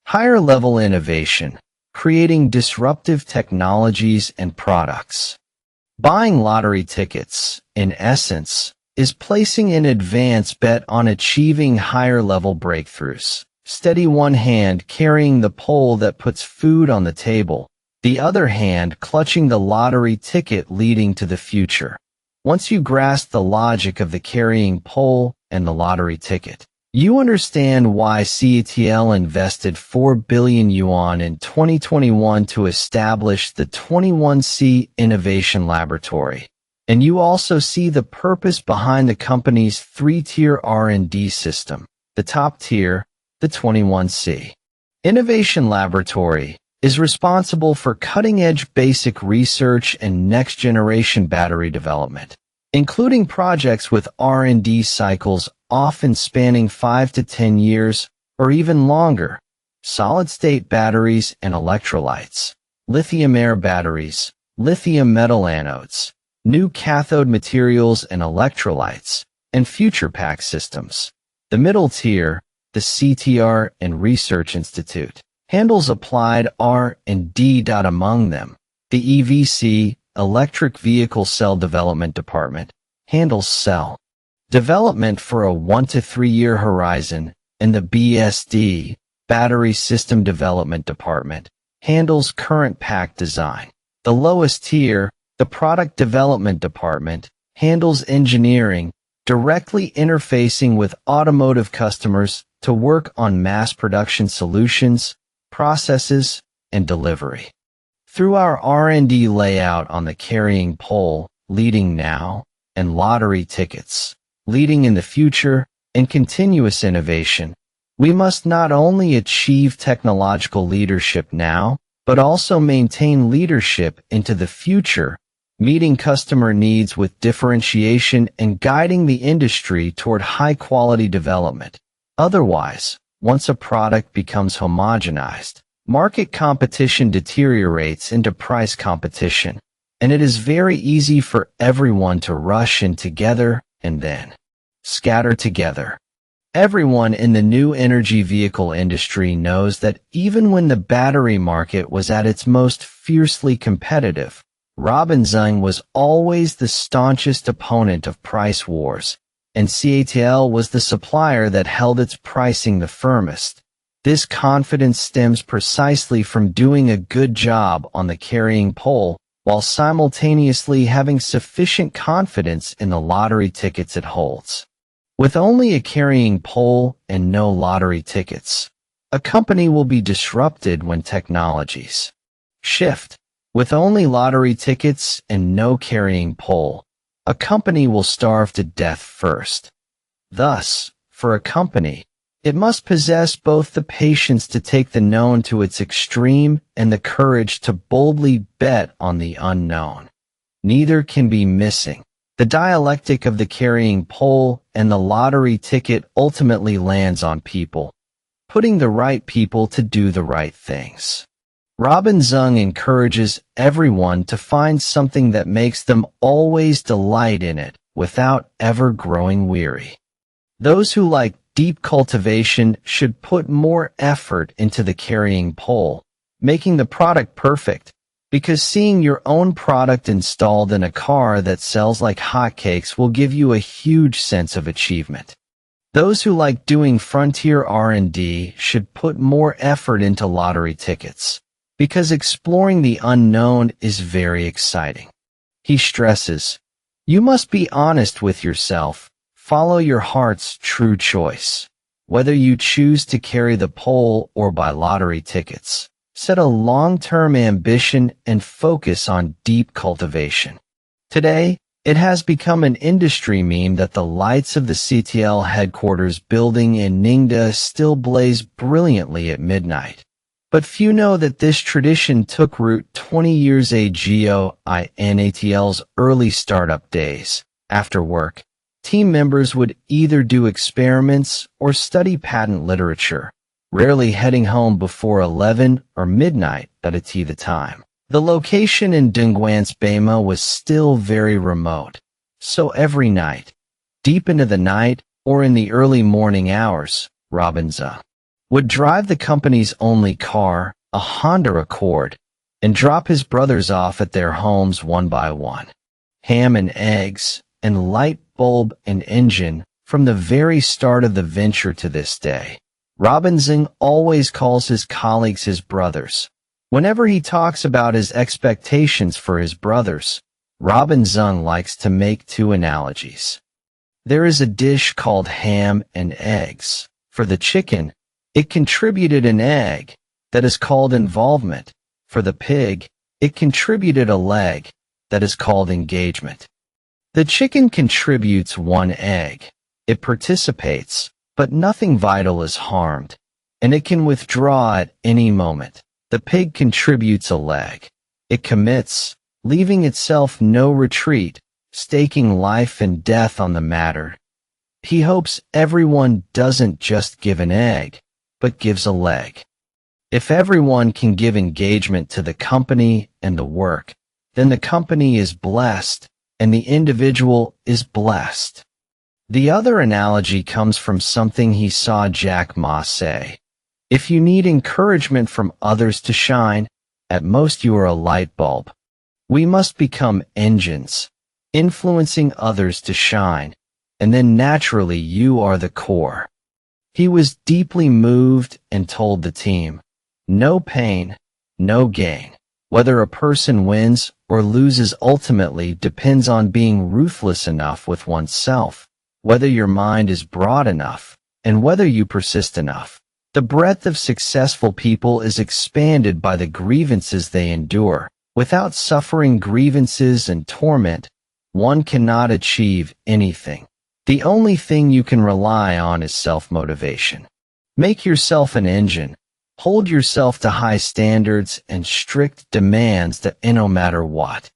higher level innovation, creating disruptive technologies and products. Buying lottery tickets, in essence, is placing an advance bet on achieving higher level breakthroughs. Steady one hand carrying the pole that puts food on the table, the other hand clutching the lottery ticket leading to the future. Once you grasp the logic of the carrying pole and the lottery ticket, you understand why CATL invested 4 billion yuan in 2021 to establish the 21C Innovation Laboratory. And you also see the purpose behind the company's 3-tier R&D system. The top tier, the 21C Innovation Laboratory, is responsible for cutting-edge basic research and next-generation battery development, including projects with R&D cycles often spanning 5 to 10 years or even longer, solid-state batteries and electrolytes, lithium-air batteries, lithium metal anodes, new cathode materials and electrolytes, and future pack systems. The middle tier, the CTR and Research Institute, handles applied R&D. Among them, the EVC, Electric Vehicle Cell Development Department, handles cell development for a 1 to 3 year horizon, and the BSD, Battery System Development Department, handles current pack design. The lowest tier, the Product Development Department, handles engineering, directly interfacing with automotive customers to work on mass production solutions, processes, and delivery. Through our R&D layout on the carrying pole, leading now, and lottery tickets, leading in the future, and continuous innovation, we must not only achieve technological leadership now, but also maintain leadership into the future, meeting customer needs with differentiation and guiding the industry toward high-quality development. Otherwise, once a product becomes homogenized, market competition deteriorates into price competition, and it is very easy for everyone to rush in together and then scatter together. Everyone in the new energy vehicle industry knows that even when the battery market was at its most fiercely competitive, Robin Zeng was always the staunchest opponent of price wars, and CATL was the supplier that held its pricing the firmest. This confidence stems precisely from doing a good job on the carrying pole, while simultaneously having sufficient confidence in the lottery tickets it holds. With only a carrying pole and no lottery tickets, a company will be disrupted when technologies shift. With only lottery tickets and no carrying pole, a company will starve to death first. Thus, for a company, it must possess both the patience to take the known to its extreme and the courage to boldly bet on the unknown. Neither can be missing. The dialectic of the carrying pole and the lottery ticket ultimately lands on people, putting the right people to do the right things. Robin Zeng encourages everyone to find something that makes them always delight in it without ever growing weary. Those who like deep cultivation should put more effort into the carrying pole, making the product perfect, because seeing your own product installed in a car that sells like hotcakes will give you a huge sense of achievement. Those who like doing frontier R&D should put more effort into lottery tickets, because exploring the unknown is very exciting. He stresses, you must be honest with yourself, follow your heart's true choice. Whether you choose to carry the pole or buy lottery tickets, set a long-term ambition and focus on deep cultivation. Today, it has become an industry meme that the lights of the CATL headquarters building in Ningda still blaze brilliantly at midnight. But few know that this tradition took root 20 years ago in CATL's early startup days. After work, team members would either do experiments or study patent literature, rarely heading home before 11 or midnight at the time. The location in Dongguan's Bama was still very remote, so every night, deep into the night or in the early morning hours, Robin Zeng would drive the company's only car, a Honda Accord, and drop his brothers off at their homes one by one. Ham and eggs, and light bulb and engine from the very start of the venture to this day. Robin Zeng always calls his colleagues his brothers. Whenever he talks about his expectations for his brothers, Robin Zeng likes to make two analogies. There is a dish called ham and eggs. For the chicken, it contributed an egg that is called involvement. For the pig, it contributed a leg that is called engagement. The chicken contributes one egg. It participates, but nothing vital is harmed, and it can withdraw at any moment. The pig contributes a leg. It commits, leaving itself no retreat, staking life and death on the matter. He hopes everyone doesn't just give an egg, but gives a leg. If everyone can give engagement to the company and the work, then the company is blessed, and the individual is blessed. The other analogy comes from something he saw Jack Ma say. If you need encouragement from others to shine, at most you are a light bulb. We must become engines, influencing others to shine, and then naturally you are the core. He was deeply moved and told the team, no pain, no gain. Whether a person wins or loses ultimately depends on being ruthless enough with oneself, whether your mind is broad enough, and whether you persist enough. The breadth of successful people is expanded by the grievances they endure. Without suffering grievances and torment, one cannot achieve anything. The only thing you can rely on is self-motivation. Make yourself an engine. Hold yourself to high standards and strict demands that no matter what.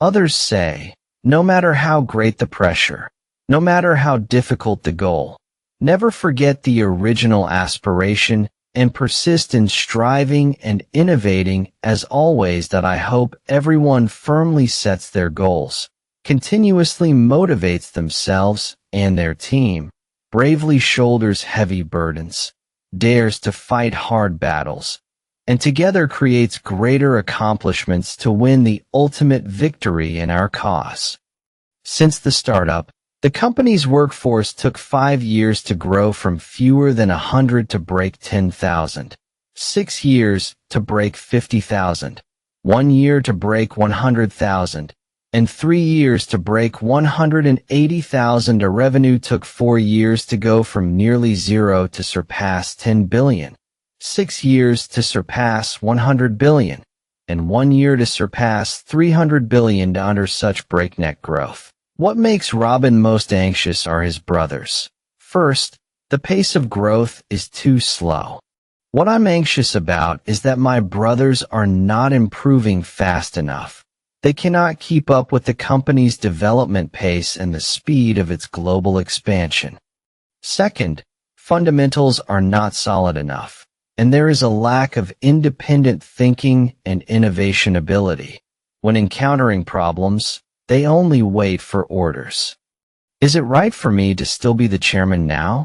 Others say, no matter how great the pressure, no matter how difficult the goal, never forget the original aspiration and persist in striving and innovating. As always, that I hope everyone firmly sets their goals, continuously motivates themselves and their team, bravely shoulders heavy burdens, dares to fight hard battles, and together creates greater accomplishments to win the ultimate victory in our cause. Since the startup, the company's workforce took 5 years to grow from fewer than 100 to break 10,000, 6 years to break 50,000, 1 year to break 100,000, and 3 years to break 180,000. A revenue took 4 years to go from nearly zero to surpass 10 billion, 6 years to surpass 100 billion, and 1 year to surpass 300 billion. Under such breakneck growth, what makes Robin most anxious are his brothers. First, the pace of growth is too slow. What I'm anxious about is that my brothers are not improving fast enough. They cannot keep up with the company's development pace and the speed of its global expansion. Second, fundamentals are not solid enough, and there is a lack of independent thinking and innovation ability. When encountering problems, they only wait for orders. Is it right for me to still be the chairman now?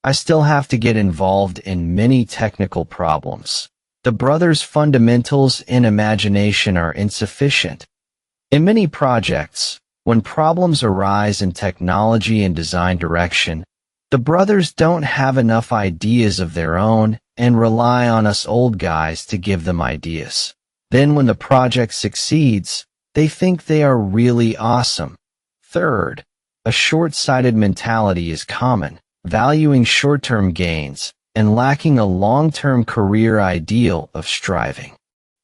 I still have to get involved in many technical problems. The brothers' fundamentals and imagination are insufficient. In many projects, when problems arise in technology and design direction, the brothers don't have enough ideas of their own and rely on us old guys to give them ideas. Then when the project succeeds, they think they are really awesome. Third, a short-sighted mentality is common, valuing short-term gains and lacking a long-term career ideal of striving.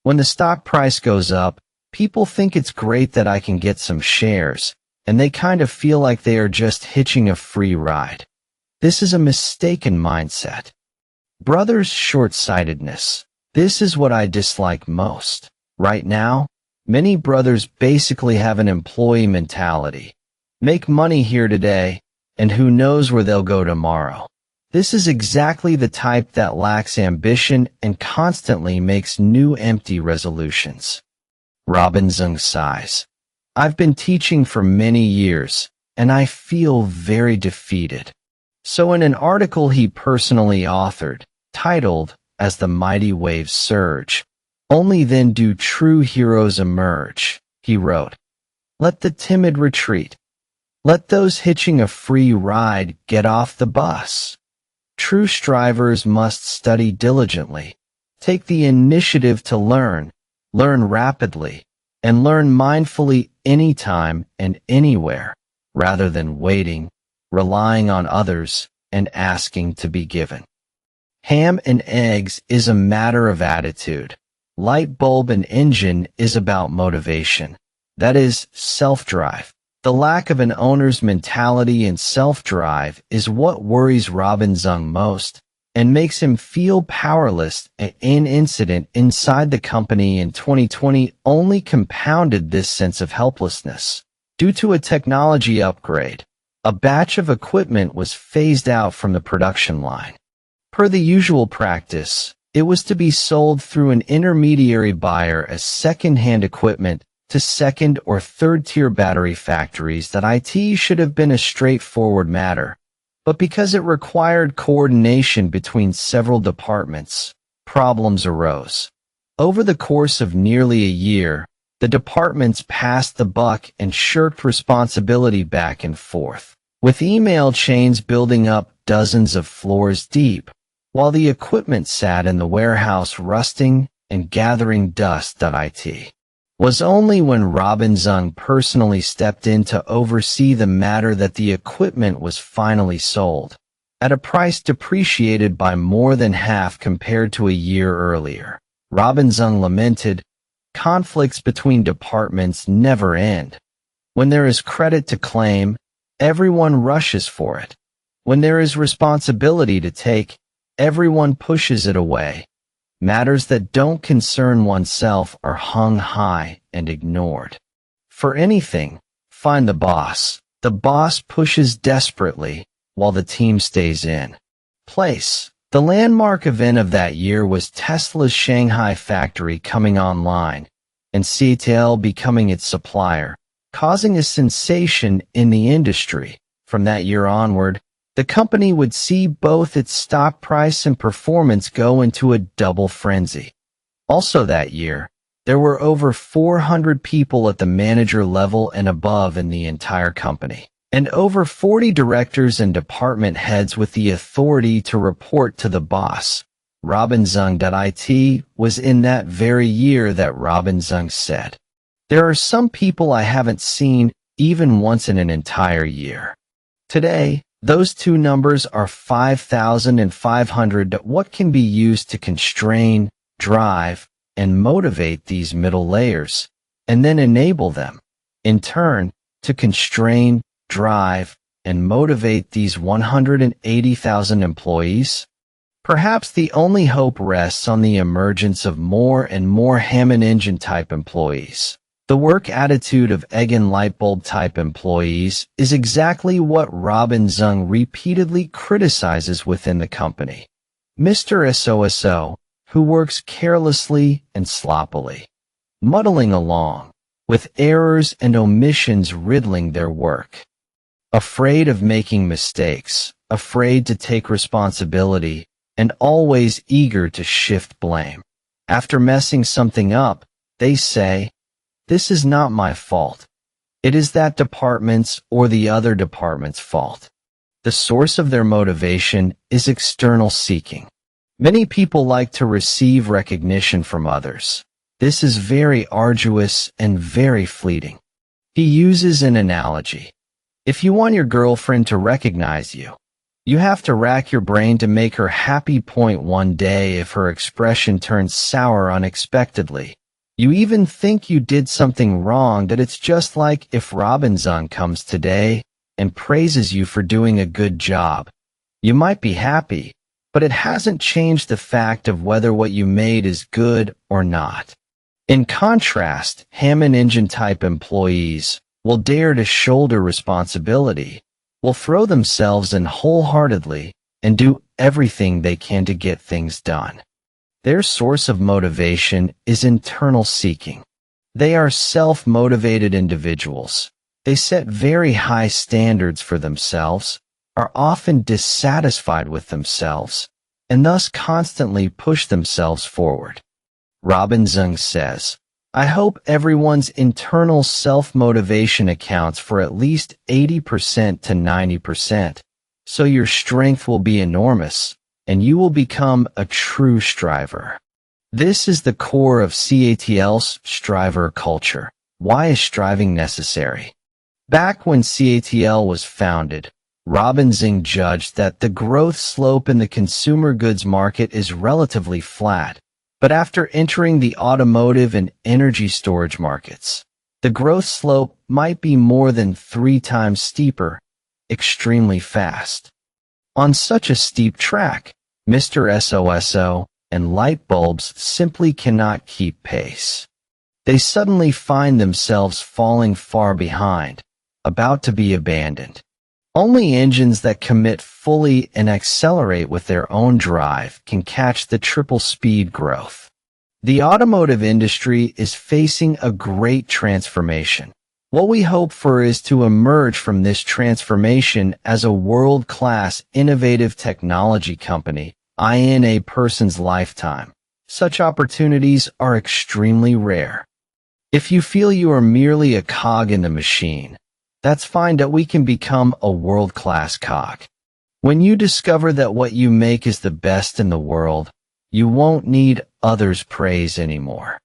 When the stock price goes up, people think it's great that I can get some shares, and they kind of feel like they are just hitching a free ride. This is a mistaken mindset. Brothers' short-sightedness. This is what I dislike most. Right now, many brothers basically have an employee mentality. Make money here today, and who knows where they'll go tomorrow. This is exactly the type that lacks ambition and constantly makes new empty resolutions. Robin Zeng sighs. I've been teaching for many years, and I feel very defeated. So in an article he personally authored, titled, As the Mighty Waves Surge, Only Then Do True Heroes Emerge, he wrote, Let the timid retreat. Let those hitching a free ride get off the bus. True strivers must study diligently, take the initiative to learn rapidly, and learn mindfully anytime and anywhere, rather than waiting, relying on others, and asking to be given. Ham and eggs is a matter of attitude. Light bulb and engine is about motivation. That is, self-drive. The lack of an owner's mentality and self-drive is what worries Robin Zeng most and makes him feel powerless. An incident inside the company in 2020 only compounded this sense of helplessness. Due to a technology upgrade, a batch of equipment was phased out from the production line. Per the usual practice, it was to be sold through an intermediary buyer as second-hand equipment to second- or third-tier battery factories. That IT should have been a straightforward matter, but because it required coordination between several departments, problems arose. Over the course of nearly a year, the departments passed the buck and shirked responsibility back and forth, with email chains building up dozens of floors deep, while the equipment sat in the warehouse rusting and gathering dust. It was only when Robin Zeng personally stepped in to oversee the matter that the equipment was finally sold, at a price depreciated by more than half compared to a year earlier. Robin Zeng lamented, conflicts between departments never end. When there is credit to claim, everyone rushes for it. When there is responsibility to take, everyone pushes it away. Matters that don't concern oneself are hung high and ignored. For anything, find the boss. The boss pushes desperately, while the team stays in place. The landmark event of that year was Tesla's Shanghai factory coming online, and CATL becoming its supplier, causing a sensation in the industry. From that year onward, the company would see both its stock price and performance go into a double frenzy. Also that year, there were over 400 people at the manager level and above in the entire company, and over 40 directors and department heads with the authority to report to the boss. Robin Zeng. It was in that very year that Robin Zeng said, "There are some people I haven't seen even once in an entire year." Today, those two numbers are 5,000 and 500. What can be used to constrain, drive, and motivate these middle layers, and then enable them, in turn, to constrain, drive, and motivate these 180,000 employees? Perhaps the only hope rests on the emergence of more and more Hammond engine type employees. The work attitude of Egan light bulb type employees is exactly what Robin Zeng repeatedly criticizes within the company. Mr. SOSO, who works carelessly and sloppily, muddling along, with errors and omissions riddling their work. Afraid of making mistakes, afraid to take responsibility, and always eager to shift blame. After messing something up, they say, "This is not my fault. It is that department's or the other department's fault." The source of their motivation is external seeking. Many people like to receive recognition from others. This is very arduous and very fleeting. He uses an analogy. If you want your girlfriend to recognize you, you have to rack your brain to make her happy. One day if her expression turns sour unexpectedly, you even think you did something wrong. That it's just like if Robin Zeng comes today and praises you for doing a good job. You might be happy, but it hasn't changed the fact of whether what you made is good or not. In contrast, Hammond engine type employees will dare to shoulder responsibility, will throw themselves in wholeheartedly, and do everything they can to get things done. Their source of motivation is internal seeking. They are self-motivated individuals. They set very high standards for themselves, are often dissatisfied with themselves, and thus constantly push themselves forward. Robin Zeng says, "I hope everyone's internal self-motivation accounts for at least 80% to 90%, so your strength will be enormous, and you will become a true striver." This is the core of CATL's striver culture. Why is striving necessary? Back when CATL was founded, Robin Zeng judged that the growth slope in the consumer goods market is relatively flat, but after entering the automotive and energy storage markets, the growth slope might be more than 3 times steeper, extremely fast. On such a steep track, Mr. SOSO and light bulbs simply cannot keep pace. They suddenly find themselves falling far behind, about to be abandoned. Only engines that commit fully and accelerate with their own drive can catch the triple speed growth. The automotive industry is facing a great transformation. What we hope for is to emerge from this transformation as a world-class innovative technology company in a person's lifetime. Such opportunities are extremely rare. If you feel you are merely a cog in the machine, that's fine. That we can become a world-class cog. When you discover that what you make is the best in the world, you won't need others' praise anymore.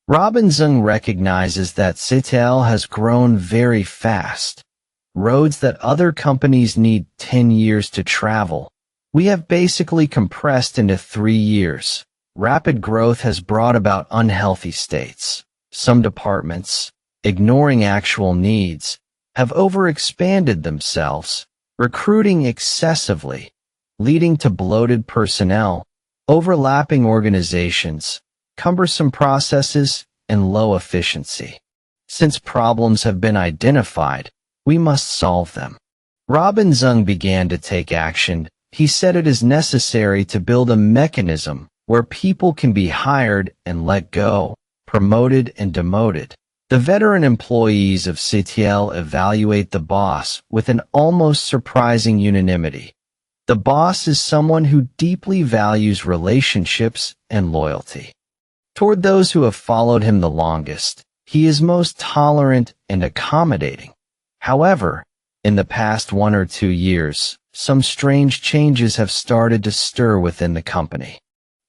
Robin Zeng recognizes that CATL has grown very fast. Roads that other companies need 10 years to travel, we have basically compressed into 3 years. Rapid growth has brought about unhealthy states. Some departments, ignoring actual needs, have overexpanded themselves, recruiting excessively, leading to bloated personnel, overlapping organizations, cumbersome processes, and low efficiency. Since problems have been identified, we must solve them. Robin Zeng began to take action. He said it is necessary to build a mechanism where people can be hired and let go, promoted and demoted. The veteran employees of CATL evaluate the boss with an almost surprising unanimity. The boss is someone who deeply values relationships and loyalty. Toward those who have followed him the longest, he is most tolerant and accommodating. However, in the past 1 or 2 years, some strange changes have started to stir within the company.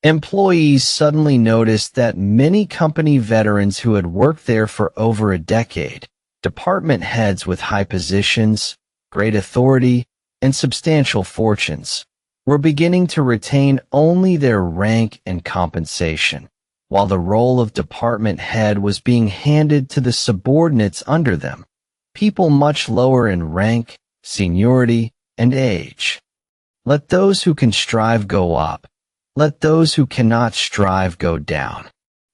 Employees suddenly noticed that many company veterans who had worked there for over a decade, department heads with high positions, great authority, and substantial fortunes, were beginning to retain only their rank and compensation, while the role of department head was being handed to the subordinates under them, people much lower in rank, seniority, and age. Let those who can strive go up. Let those who cannot strive go down.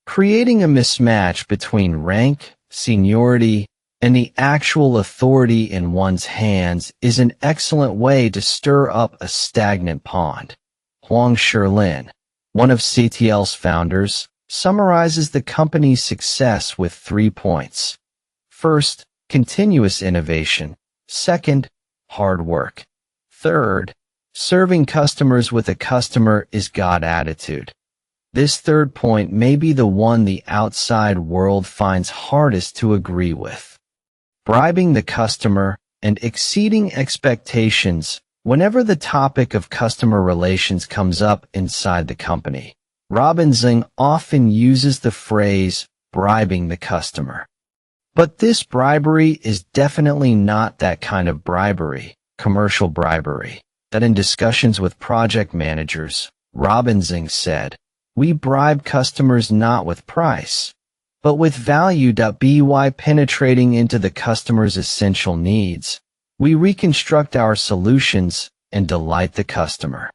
Creating a mismatch between rank, seniority, and the actual authority in one's hands is an excellent way to stir up a stagnant pond. Huang Shilin, one of CATL's founders, summarizes the company's success with 3 points. First, continuous innovation. Second, hard work. Third, serving customers with a customer is God attitude. This third point may be the one the outside world finds hardest to agree with. Bribing the customer and exceeding expectations. Whenever the topic of customer relations comes up inside the company, Robin Zeng often uses the phrase, bribing the customer. But this bribery is definitely not that kind of bribery, commercial bribery, that in discussions with project managers, Robin Zeng said, we bribe customers not with price, but with value. By penetrating into the customer's essential needs, we reconstruct our solutions and delight the customer.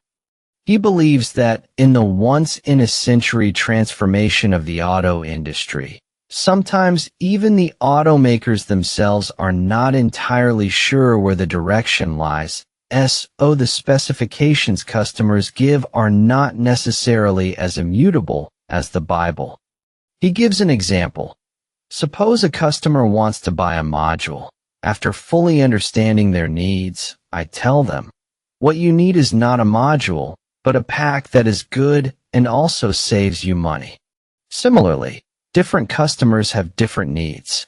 He believes that in the once-in-a-century transformation of the auto industry, sometimes even the automakers themselves are not entirely sure where the direction lies. The specifications customers give are not necessarily as immutable as the Bible. He gives an example. Suppose a customer wants to buy a module. After fully understanding their needs, I tell them, what you need is not a module, but a pack that is good and also saves you money. Similarly, different customers have different needs.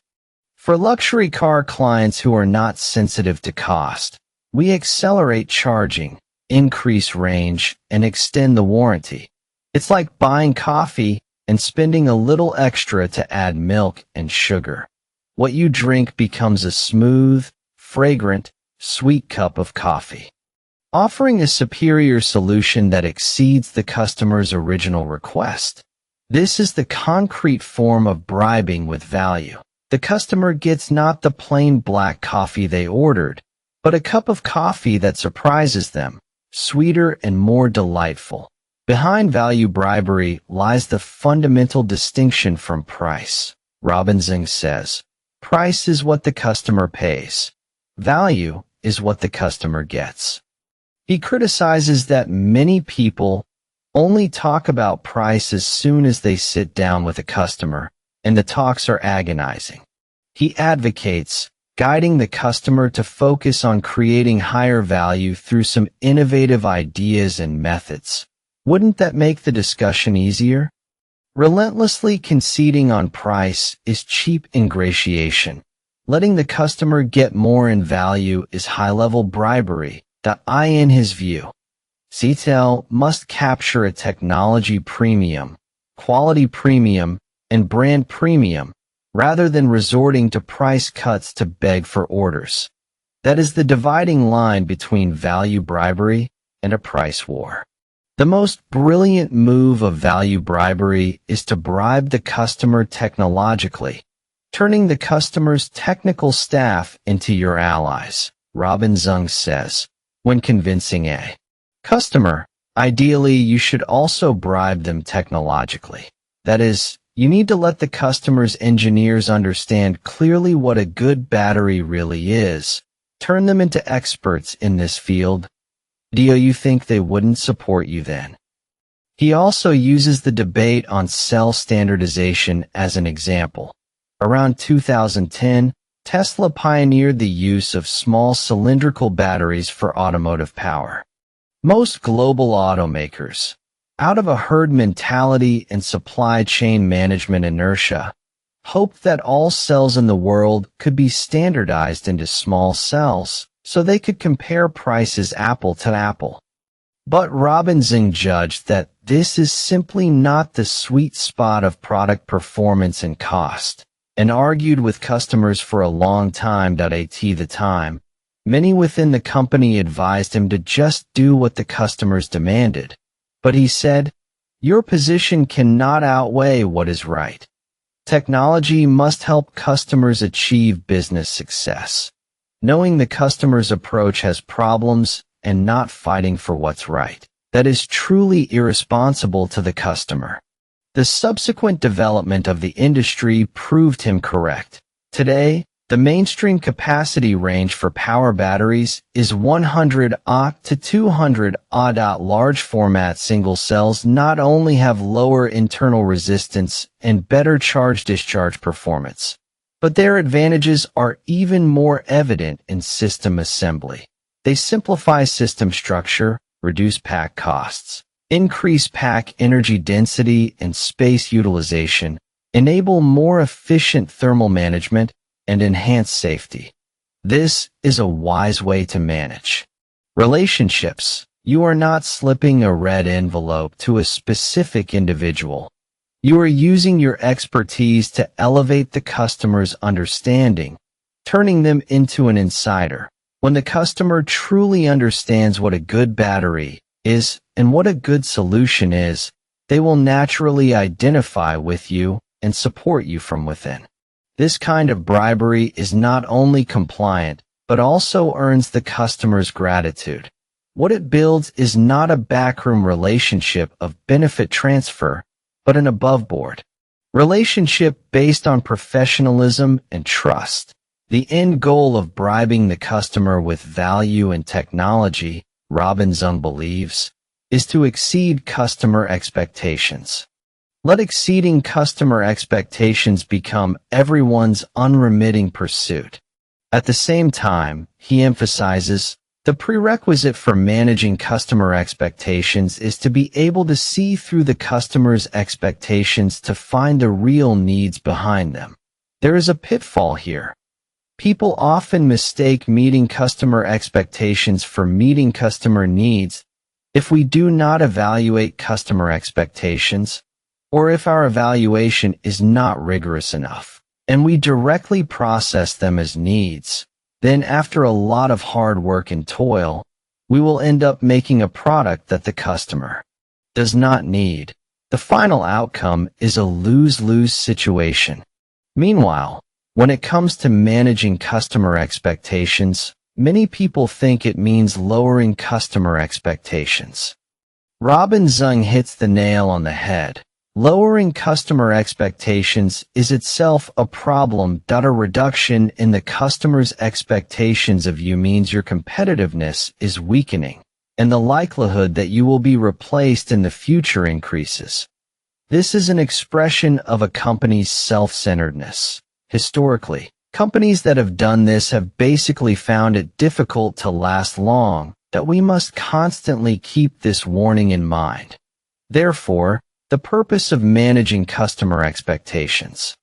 For luxury car clients who are not sensitive to cost, we accelerate charging, increase range, and extend the warranty. It's like buying coffee and spending a little extra to add milk and sugar. What you drink becomes a smooth, fragrant, sweet cup of coffee. Offering a superior solution that exceeds the customer's original request. This is the concrete form of bribing with value. The customer gets not the plain black coffee they ordered, but a cup of coffee that surprises them, sweeter and more delightful. Behind value bribery lies the fundamental distinction from price. Robin Zeng says, price is what the customer pays. Value is what the customer gets. He criticizes that many people only talk about price as soon as they sit down with a customer, and the talks are agonizing. He advocates guiding the customer to focus on creating higher value through some innovative ideas and methods. Wouldn't that make the discussion easier? Relentlessly conceding on price is cheap ingratiation. Letting the customer get more in value is high-level bribery. In his view, CATL must capture a technology premium, quality premium, and brand premium, rather than resorting to price cuts to beg for orders. That is the dividing line between value bribery and a price war. The most brilliant move of value bribery is to bribe the customer technologically, turning the customer's technical staff into your allies. Robin Zeng says, when convincing a customer, Ideally, you should also bribe them technologically. That is, you need to let the customer's engineers understand clearly what a good battery really is. Turn them into experts in this field. Do you think they wouldn't support you then? He also uses the debate on cell standardization as an example. Around 2010, Tesla pioneered the use of small cylindrical batteries for automotive power. Most global automakers, out of a herd mentality and supply chain management inertia, hoped that all cells in the world could be standardized into small cells so they could compare prices apple to apple. But Robin Zeng judged that this is simply not the sweet spot of product performance and cost, and argued with customers for a long time. At the time, many within the company advised him to just do what the customers demanded. But he said, "Your position cannot outweigh what is right. Technology must help customers achieve business success. Knowing the customer's approach has problems and not fighting for what's right, that is truly irresponsible to the customer." The subsequent development of the industry proved him correct. Today, the mainstream capacity range for power batteries is 100 to 200 Ah. Large format single cells not only have lower internal resistance and better charge-discharge performance, but their advantages are even more evident in system assembly. They simplify system structure, reduce pack costs, increase pack energy density and space utilization, enable more efficient thermal management, and enhance safety. This is a wise way to manage relationships. You are not slipping a red envelope to a specific individual. You are using your expertise to elevate the customer's understanding, turning them into an insider. When the customer truly understands what a good battery is and what a good solution is, they will naturally identify with you and support you from within. This kind of bribery is not only compliant, but also earns the customer's gratitude. What it builds is not a backroom relationship of benefit transfer, but an above-board relationship based on professionalism and trust. The end goal of bribing the customer with value and technology, Robin Zeng believes, is to exceed customer expectations. Let exceeding customer expectations become everyone's unremitting pursuit. At the same time, he emphasizes, the prerequisite for managing customer expectations is to be able to see through the customer's expectations to find the real needs behind them. There is a pitfall here. People often mistake meeting customer expectations for meeting customer needs. If we do not evaluate customer expectations, or if our evaluation is not rigorous enough, and we directly process them as needs, then after a lot of hard work and toil, we will end up making a product that the customer does not need. The final outcome is a lose-lose situation. Meanwhile, when it comes to managing customer expectations, many people think it means lowering customer expectations. Robin Zeng hits the nail on the head. Lowering customer expectations is itself a problem. A reduction in the customer's expectations of you means your competitiveness is weakening, and the likelihood that you will be replaced in the future increases. This is an expression of a company's self-centeredness. Historically, companies that have done this have basically found it difficult to last long, that we must constantly keep this warning in mind. Therefore, the purpose of managing customer expectations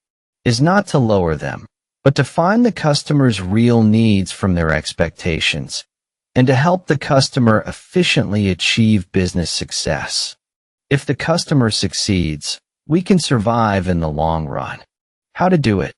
is not to lower them, but to find the customer's real needs from their expectations, and to help the customer efficiently achieve business success. If the customer succeeds, we can survive in the long run. How to do it?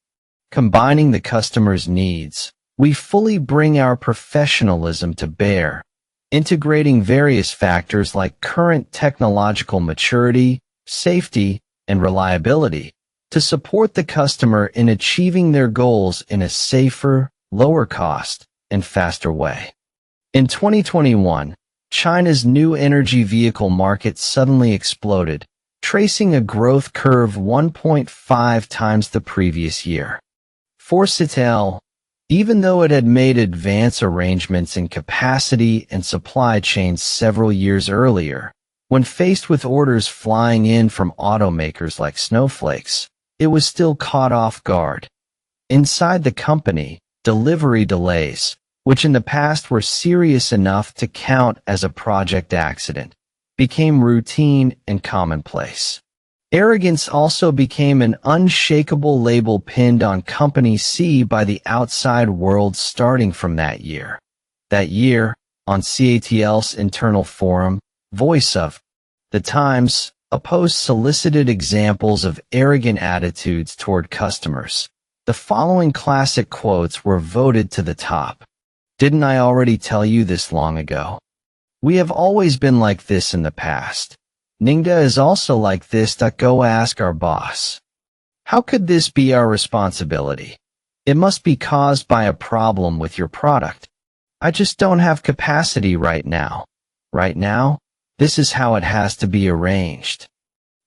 Combining the customer's needs, we fully bring our professionalism to bear, integrating various factors like current technological maturity, safety, and reliability to support the customer in achieving their goals in a safer, lower cost, and faster way. In 2021, China's new energy vehicle market suddenly exploded, tracing a growth curve 1.5 times the previous year. For CATL, even though it had made advance arrangements in capacity and supply chains several years earlier, when faced with orders flying in from automakers like snowflakes, it was still caught off guard. Inside the company, delivery delays, which in the past were serious enough to count as a project accident, became routine and commonplace. Arrogance also became an unshakable label pinned on Company C by the outside world starting from that year. That year, on CATL's internal forum, Voice of the Times, a post solicited examples of arrogant attitudes toward customers. The following classic quotes were voted to the top. "Didn't I already tell you this long ago? We have always been like this in the past. Ningda is also like this. Go ask our boss. How could this be our responsibility? It must be caused by a problem with your product. I just don't have capacity right now. Right now, this is how it has to be arranged.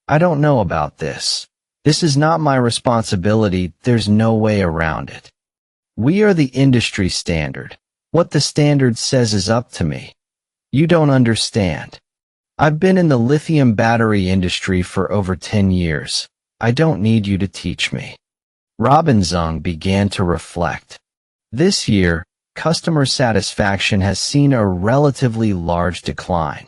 I don't know about this. This is not my responsibility. There's no way around it. We are the industry standard. What the standard says is up to me. You don't understand. I've been in the lithium battery industry for over 10 years. I don't need you to teach me." Robin Zeng began to reflect. This year, customer satisfaction has seen a relatively large decline.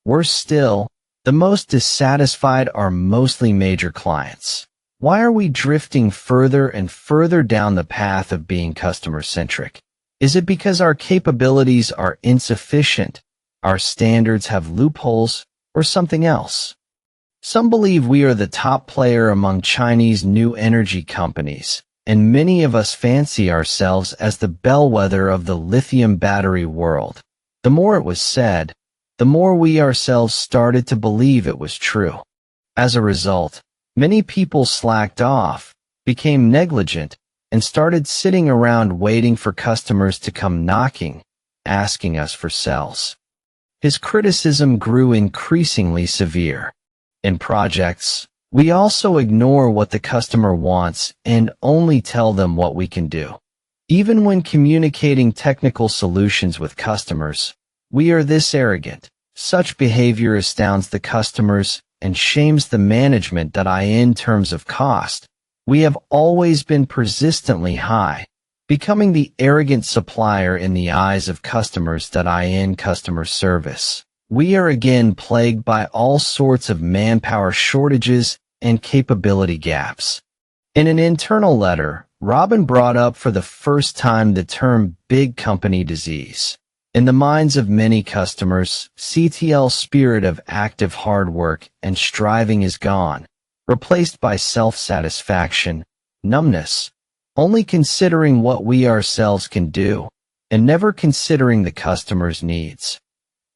Worse still, the most dissatisfied are mostly major clients. Why are we drifting further and further down the path of being customer-centric? Is it because our capabilities are insufficient, our standards have loopholes, or something else? Some believe we are the top player among Chinese new energy companies, and many of us fancy ourselves as the bellwether of the lithium battery world. The more it was said, the more we ourselves started to believe it was true. As a result, many people slacked off, became negligent, and started sitting around waiting for customers to come knocking, asking us for cells. His criticism grew increasingly severe. In projects, we also ignore what the customer wants and only tell them what we can do. Even when communicating technical solutions with customers, we are this arrogant. Such behavior astounds the customers and shames the management. In terms of cost, we have always been persistently high, becoming the arrogant supplier in the eyes of customers. In customer service, we are again plagued by all sorts of manpower shortages and capability gaps. In an internal letter, Robin brought up for the first time the term big company disease. In the minds of many customers, CATL's spirit of active hard work and striving is gone, replaced by self-satisfaction, numbness, only considering what we ourselves can do, and never considering the customer's needs.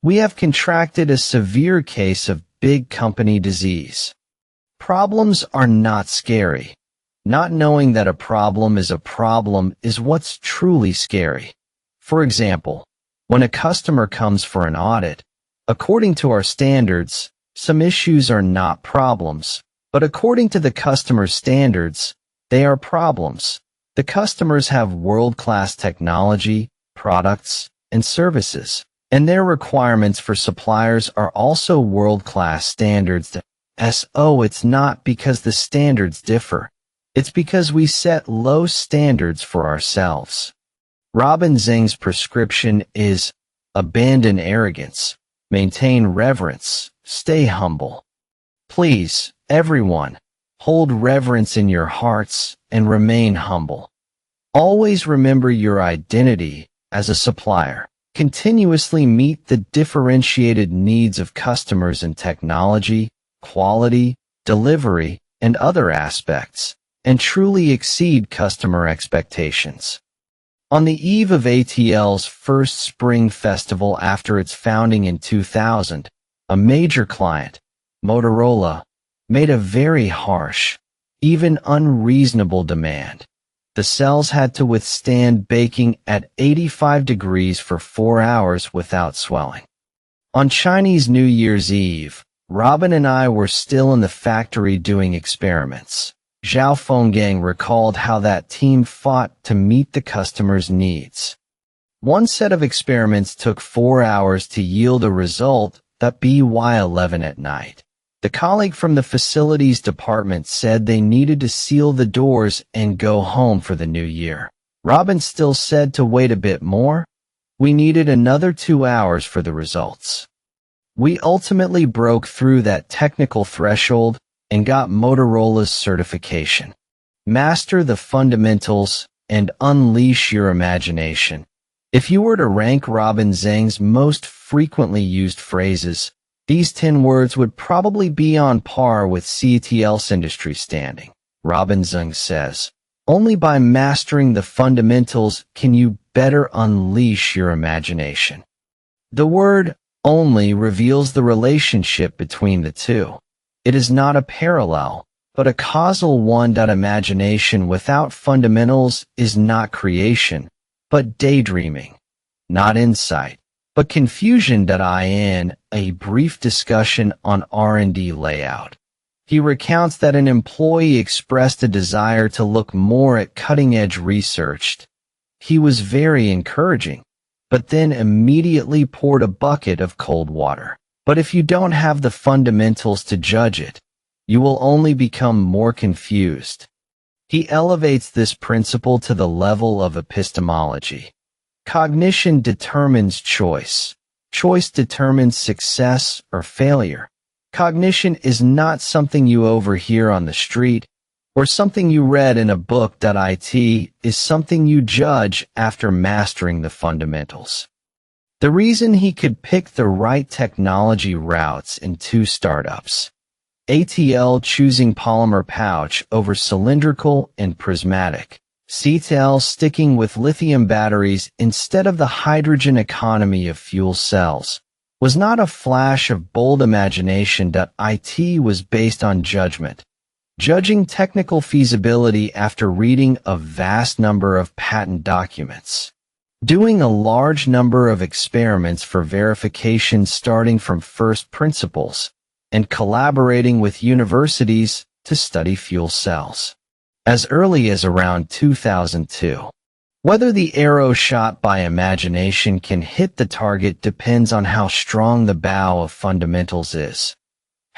We have contracted a severe case of big company disease. Problems are not scary. Not knowing that a problem is what's truly scary. For example, when a customer comes for an audit, according to our standards, some issues are not problems, but according to the customer's standards, they are problems. The customers have world-class technology, products, and services, and their requirements for suppliers are also world-class standards. It's not because the standards differ. It's because we set low standards for ourselves. Robin Zeng's prescription is abandon arrogance, maintain reverence, stay humble. Please, everyone, hold reverence in your hearts and remain humble. Always remember your identity as a supplier. Continuously meet the differentiated needs of customers in technology, quality, delivery, and other aspects, and truly exceed customer expectations. On the eve of CATL's first spring festival after its founding in 2000, a major client, Motorola, made a very harsh, even unreasonable demand. The cells had to withstand baking at 85 degrees for 4 hours without swelling. On Chinese New Year's Eve, Robin and I were still in the factory doing experiments. Zhao Fenggang recalled how that team fought to meet the customer's needs. One set of experiments took 4 hours to yield a result that by 11 at night. The colleague from the facilities department said they needed to seal the doors and go home for the new year. Robin still said to wait a bit more. We needed another 2 hours for the results. We ultimately broke through that technical threshold and got Motorola's certification. Master the fundamentals and unleash your imagination. If you were to rank Robin Zeng's most frequently used phrases, these 10 words would probably be on par with CATL's industry standing. Robin Zeng says, "Only by mastering the fundamentals can you better unleash your imagination." The word only reveals the relationship between the two. It is not a parallel, but a causal one. Imagination without fundamentals is not creation, but daydreaming, not insight, but confusion. In a brief discussion on R&D layout, he recounts that an employee expressed a desire to look more at cutting-edge research. He was very encouraging, but then immediately poured a bucket of cold water. But if you don't have the fundamentals to judge it, you will only become more confused. He elevates this principle to the level of epistemology. Cognition determines choice. Choice determines success or failure. Cognition is not something you overhear on the street or something you read in a book. It is something you judge after mastering the fundamentals. The reason he could pick the right technology routes in 2 startups, CATL choosing polymer pouch over cylindrical and prismatic, CATL sticking with lithium batteries instead of the hydrogen economy of fuel cells, was not a flash of bold imagination. It was based on judgment. Judging technical feasibility after reading a vast number of patent documents. Doing a large number of experiments for verification starting from first principles, and collaborating with universities to study fuel cells. As early as around 2002. Whether the arrow shot by imagination can hit the target depends on how strong the bow of fundamentals is.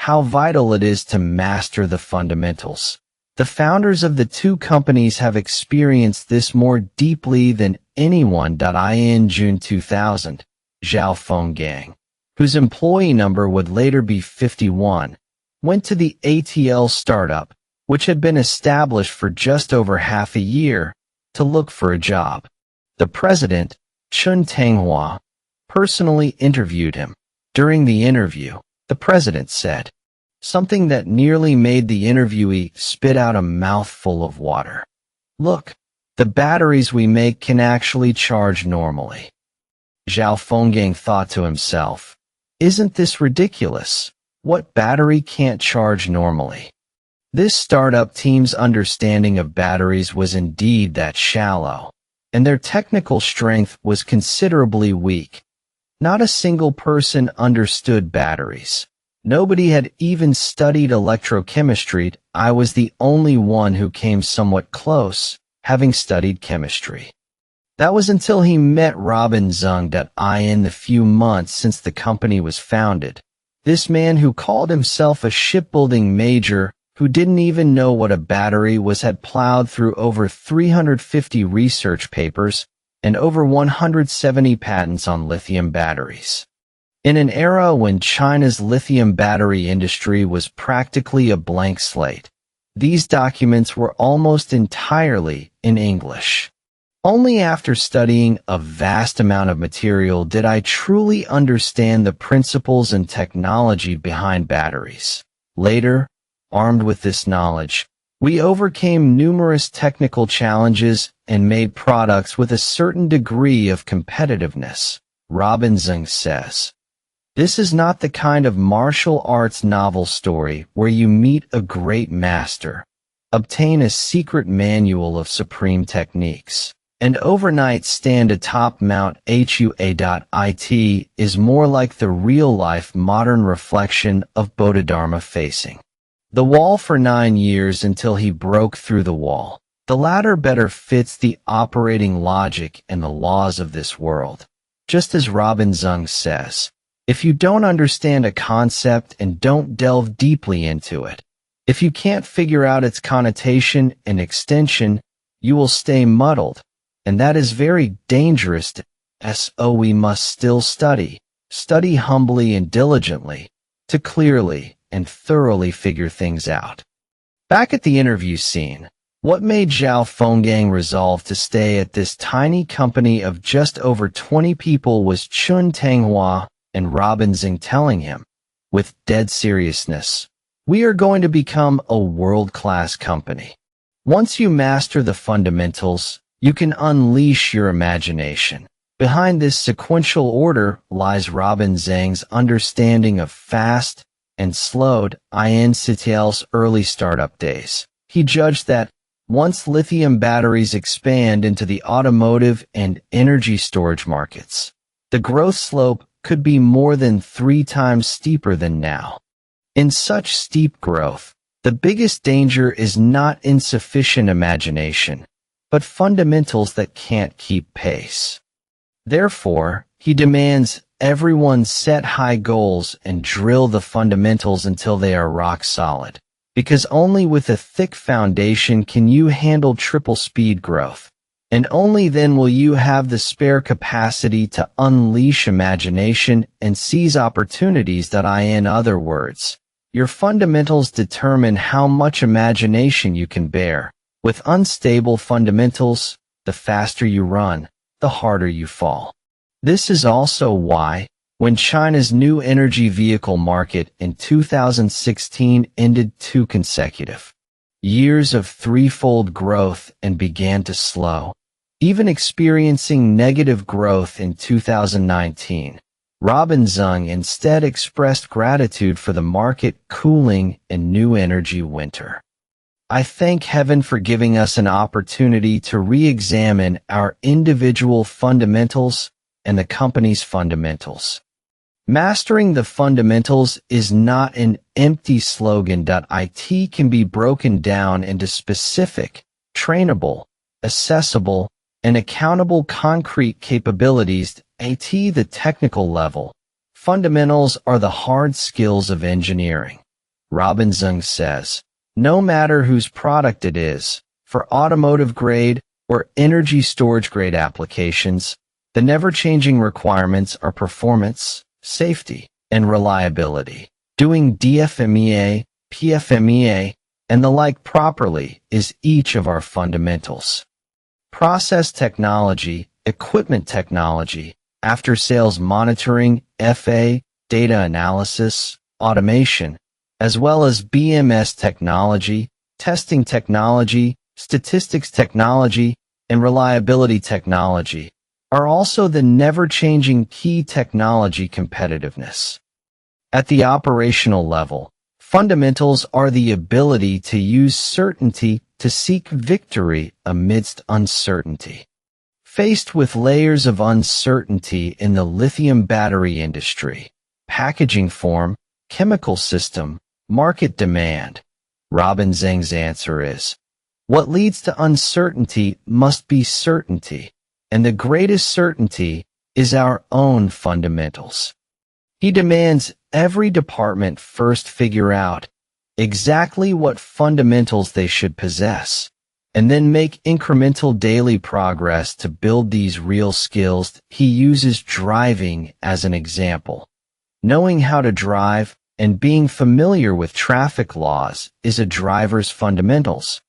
How vital it is to master the fundamentals. The founders of the 2 companies have experienced this more deeply than anyone. In June 2000, Zhao Fenggang, whose employee number would later be 51, went to the CATL startup, which had been established for just over half a year, to look for a job. The president, Chun Tanghua, personally interviewed him. During the interview, the president said something that nearly made the interviewee spit out a mouthful of water. "Look, the batteries we make can actually charge normally." Zhao Fenggang thought to himself, "Isn't this ridiculous? What battery can't charge normally?" This startup team's understanding of batteries was indeed that shallow, and their technical strength was considerably weak. Not a single person understood batteries. Nobody had even studied electrochemistry. I was the only one who came somewhat close, having studied chemistry. That was until he met Robin Zeng. In the few months since the company was founded, this man who called himself a shipbuilding major, who didn't even know what a battery was, had plowed through over 350 research papers and over 170 patents on lithium batteries. In an era when China's lithium battery industry was practically a blank slate, these documents were almost entirely in English. Only after studying a vast amount of material did I truly understand the principles and technology behind batteries. Later, armed with this knowledge, we overcame numerous technical challenges and made products with a certain degree of competitiveness, Robin Zeng says. This is not the kind of martial arts novel story where you meet a great master, obtain a secret manual of supreme techniques, and overnight stand atop Mount Hua.it is more like the real-life modern reflection of Bodhidharma facing the wall for 9 years until he broke through the wall. The latter better fits the operating logic and the laws of this world. Just as Robin Zeng says, if you don't understand a concept and don't delve deeply into it, if you can't figure out its connotation and extension, you will stay muddled, and that is very dangerous. So we must still study humbly and diligently, to clearly and thoroughly figure things out. Back at the interview scene, what made Zhao Fenggang resolve to stay at this tiny company of just over 20 people was Chun Tanghua and Robin Zeng telling him, with dead seriousness, "We are going to become a world-class company. Once you master the fundamentals, you can unleash your imagination." Behind this sequential order lies Robin Zeng's understanding of fast and slowed in CATL's early startup days. He judged that once lithium batteries expand into the automotive and energy storage markets, the growth slope could be more than 3 times steeper than now. In such steep growth, the biggest danger is not insufficient imagination, but fundamentals that can't keep pace. Therefore, he demands everyone set high goals and drill the fundamentals until they are rock solid, because only with a thick foundation can you handle triple speed growth, and only then will you have the spare capacity to unleash imagination and seize opportunities that in other words, your fundamentals determine how much imagination you can bear. With unstable fundamentals, the faster you run, the harder you fall. This is also why, when China's new energy vehicle market in 2016 ended 2 consecutive years of threefold growth and began to slow, even experiencing negative growth in 2019, Robin Zeng instead expressed gratitude for the market cooling and new energy winter. "I thank heaven for giving us an opportunity to re-examine our individual fundamentals and the company's fundamentals. Mastering the fundamentals is not an empty slogan. It can be broken down into specific, trainable, accessible, and accountable concrete capabilities at the technical level. Fundamentals are the hard skills of engineering." Robin Zeng says, "No matter whose product it is, for automotive grade or energy storage grade applications, the never-changing requirements are performance, safety, and reliability. Doing DFMEA, PFMEA, and the like properly is each of our fundamentals. Process technology, equipment technology, after-sales monitoring, FA, data analysis, automation, as well as BMS technology, testing technology, statistics technology, and reliability technology are also the never-changing key technology competitiveness. At the operational level, fundamentals are the ability to use certainty to seek victory amidst uncertainty. Faced with layers of uncertainty in the lithium battery industry, packaging form, chemical system, market demand, Robin Zeng's answer is, what leads to uncertainty must be certainty, and the greatest certainty is our own fundamentals. He demands every department first figure out exactly what fundamentals they should possess, and then make incremental daily progress to build these real skills. He uses driving as an example. Knowing how to drive and being familiar with traffic laws is a driver's fundamentals.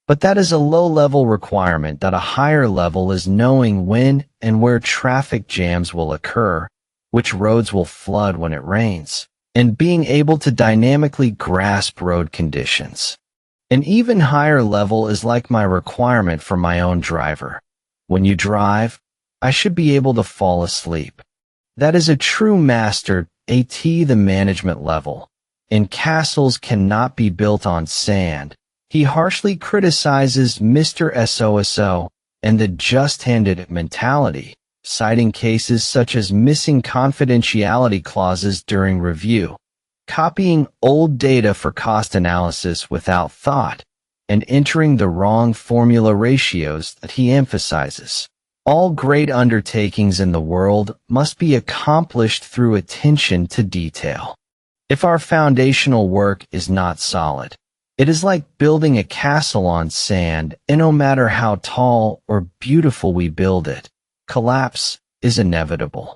But that is a low-level requirement. That a higher level is knowing when and where traffic jams will occur, which roads will flood when it rains, and being able to dynamically grasp road conditions. An even higher level is like my requirement for my own driver. When you drive, I should be able to fall asleep. That is a true master. The management level. And castles cannot be built on sand. He harshly criticizes Mr. SOSO and the just-handed mentality, citing cases such as missing confidentiality clauses during review, copying old data for cost analysis without thought, and entering the wrong formula ratios that he emphasizes. All great undertakings in the world must be accomplished through attention to detail. If our foundational work is not solid, it is like building a castle on sand, and no matter how tall or beautiful we build it, collapse is inevitable.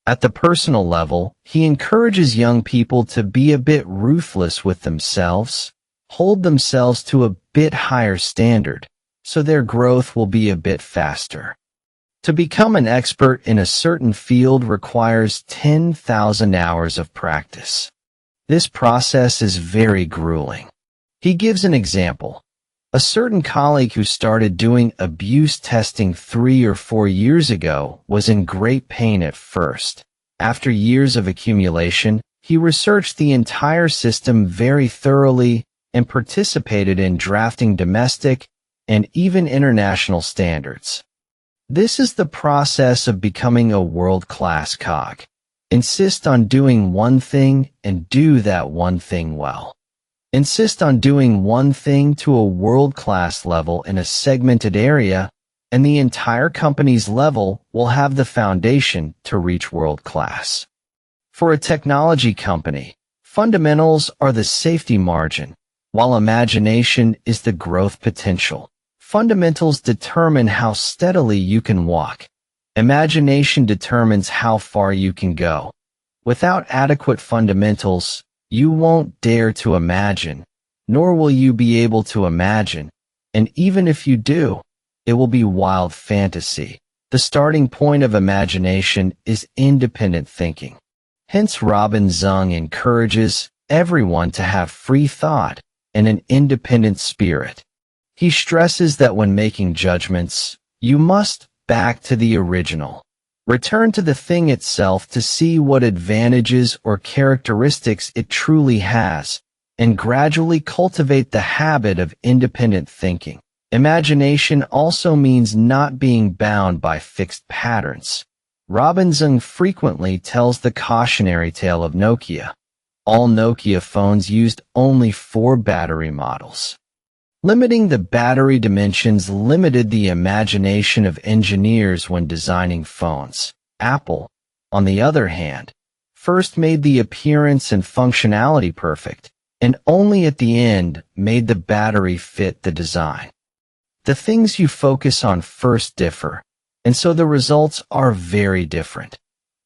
At the personal level, he encourages young people to be a bit ruthless with themselves, hold themselves to a bit higher standard, so their growth will be a bit faster. To become an expert in a certain field requires 10,000 hours of practice. This process is very grueling. He gives an example. A certain colleague who started doing abuse testing 3 or 4 years ago was in great pain at first. After years of accumulation, he researched the entire system very thoroughly and participated in drafting domestic and even international standards. This is the process of becoming a world-class cog. Insist on doing one thing and do that one thing well. Insist on doing one thing to a world-class level in a segmented area, and the entire company's level will have the foundation to reach world-class. For a technology company, fundamentals are the safety margin, while imagination is the growth potential. Fundamentals determine how steadily you can walk. Imagination determines how far you can go. Without adequate fundamentals, you won't dare to imagine, nor will you be able to imagine, and even if you do, it will be wild fantasy. The starting point of imagination is independent thinking. Hence, Robin Zeng encourages everyone to have free thought and an independent spirit. He stresses that when making judgments, you must back to the original. Return to the thing itself to see what advantages or characteristics it truly has, and gradually cultivate the habit of independent thinking. Imagination also means not being bound by fixed patterns. Robin Zeng frequently tells the cautionary tale of Nokia. All Nokia phones used only 4 battery models. Limiting the battery dimensions limited the imagination of engineers when designing phones. Apple, on the other hand, first made the appearance and functionality perfect, and only at the end made the battery fit the design. The things you focus on first differ, and so the results are very different.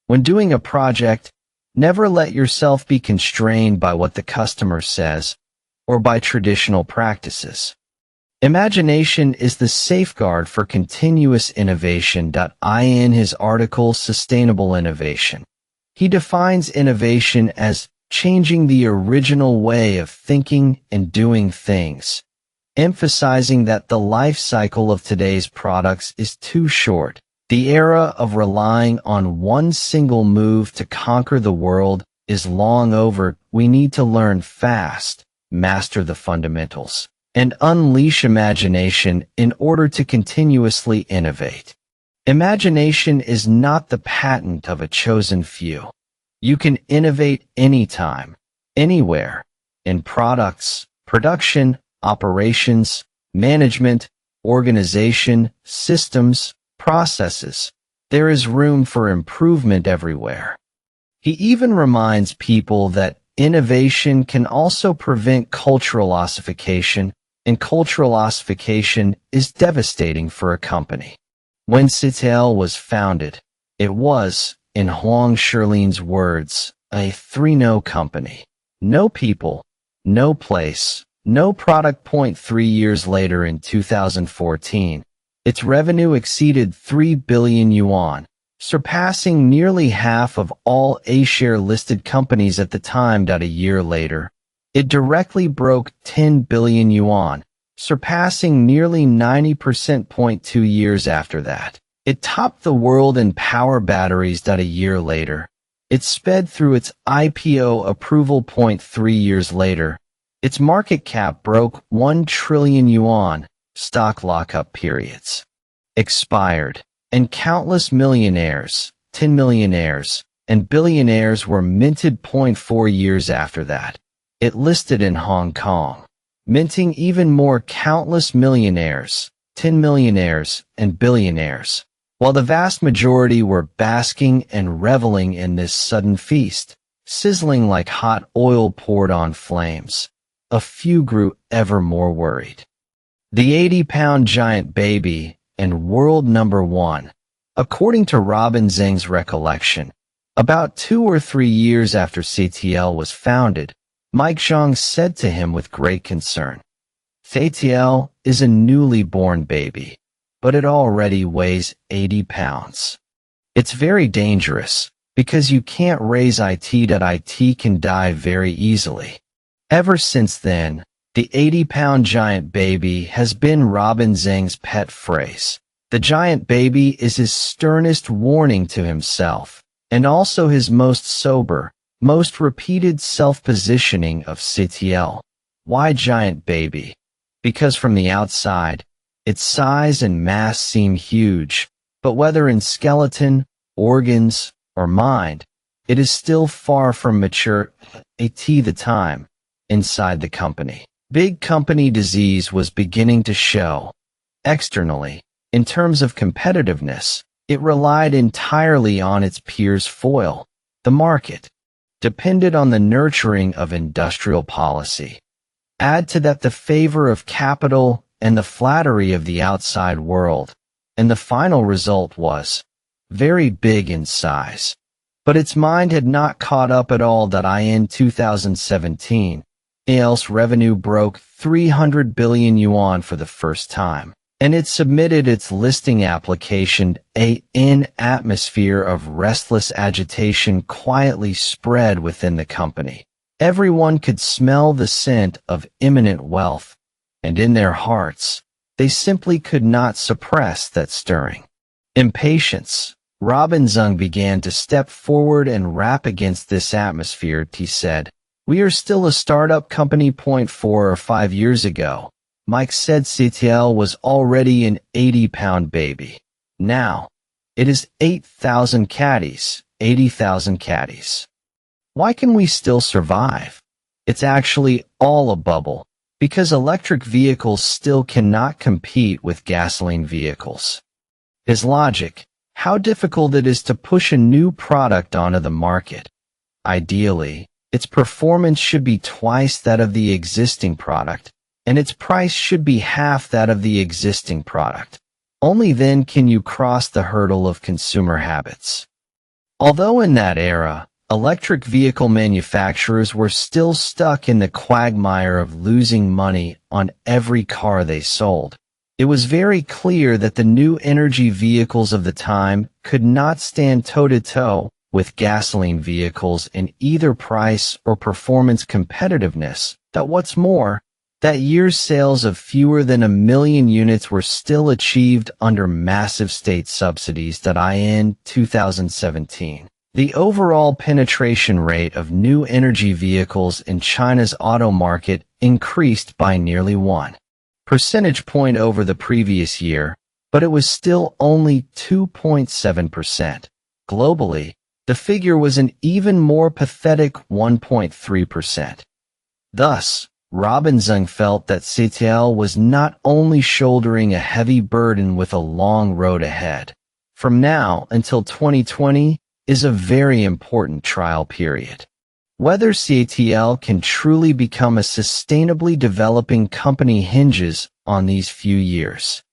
When doing a project, never let yourself be constrained by what the customer says, or by traditional practices. Imagination is the safeguard for continuous innovation. In his article Sustainable Innovation, he defines innovation as changing the original way of thinking and doing things, emphasizing that the life cycle of today's products is too short. The era of relying on one single move to conquer the world is long over. We need to learn fast, master the fundamentals, and unleash imagination in order to continuously innovate. Imagination is not the patent of a chosen few. You can innovate anytime, anywhere, in products, production, operations, management, organization, systems, processes. There is room for improvement everywhere. He even reminds people that innovation can also prevent cultural ossification, and cultural ossification is devastating for a company. When CATL was founded, it was, in Huang Shirlin's words, a 3-no company. No people, no place, no product. 3 years later, in 2014, its revenue exceeded 3 billion yuan, surpassing nearly half of all A-share listed companies at the time. A year later, it directly broke 10 billion yuan, surpassing nearly 90%. 2 years after that, it topped the world in power batteries. A year later, it sped through its IPO approval. 3 years later, its market cap broke 1 trillion yuan, stock lockup periods. expired, and countless millionaires, 10 millionaires, and billionaires were minted. 4 years after that, it listed in Hong Kong, minting even more countless millionaires, 10 millionaires, and billionaires, while the vast majority were basking and reveling in this sudden feast, sizzling like hot oil poured on flames. A few grew ever more worried. The 80-pound giant baby and world number one. According to Robin Zeng's recollection, about 2 or 3 years after CATL was founded, Mike Zhang said to him with great concern, "CATL is a newly born baby, but it already weighs 80 pounds. It's very dangerous, because you can't raise it that it can die very easily." Ever since then, the 80-pound giant baby has been Robin Zeng's pet phrase. The giant baby is his sternest warning to himself, and also his most sober, most repeated self-positioning of CATL. Why giant baby? Because from the outside, its size and mass seem huge, but whether in skeleton, organs, or mind, it is still far from mature at the time. Inside the company, big company disease was beginning to show. Externally, in terms of competitiveness, it relied entirely on its peers' foil. The market depended on the nurturing of industrial policy. Add to that the favor of capital and the flattery of the outside world, and the final result was very big in size. But its mind had not caught up at all that in 2017, CATL's revenue broke 300 billion yuan for the first time, and it submitted its listing application. An atmosphere of restless agitation quietly spread within the company. Everyone could smell the scent of imminent wealth, and in their hearts, they simply could not suppress that stirring impatience. Robin Zeng began to step forward and rap against this atmosphere. He said, "We are still a startup company. 4 or 5 years ago, Mike said CATL was already an 80-pound baby. Now, it is 8,000 caddies, 80,000 caddies. Why can we still survive? It's actually all a bubble, because electric vehicles still cannot compete with gasoline vehicles." His logic: how difficult it is to push a new product onto the market. Ideally, its performance should be twice that of the existing product, and its price should be half that of the existing product. Only then can you cross the hurdle of consumer habits. Although in that era, electric vehicle manufacturers were still stuck in the quagmire of losing money on every car they sold, it was very clear that the new energy vehicles of the time could not stand toe-to-toe with gasoline vehicles in either price or performance competitiveness. That what's more, that year's sales of fewer than 1 million units were still achieved under massive state subsidies. In 2017, the overall penetration rate of new energy vehicles in China's auto market increased by nearly 1 percentage point over the previous year, but it was still only 2.7%. Globally, the figure was an even more pathetic 1.3%. Thus, Robin Zeng felt that CATL was not only shouldering a heavy burden with a long road ahead. From now until 2020 is a very important trial period. Whether CATL can truly become a sustainably developing company hinges on these few years.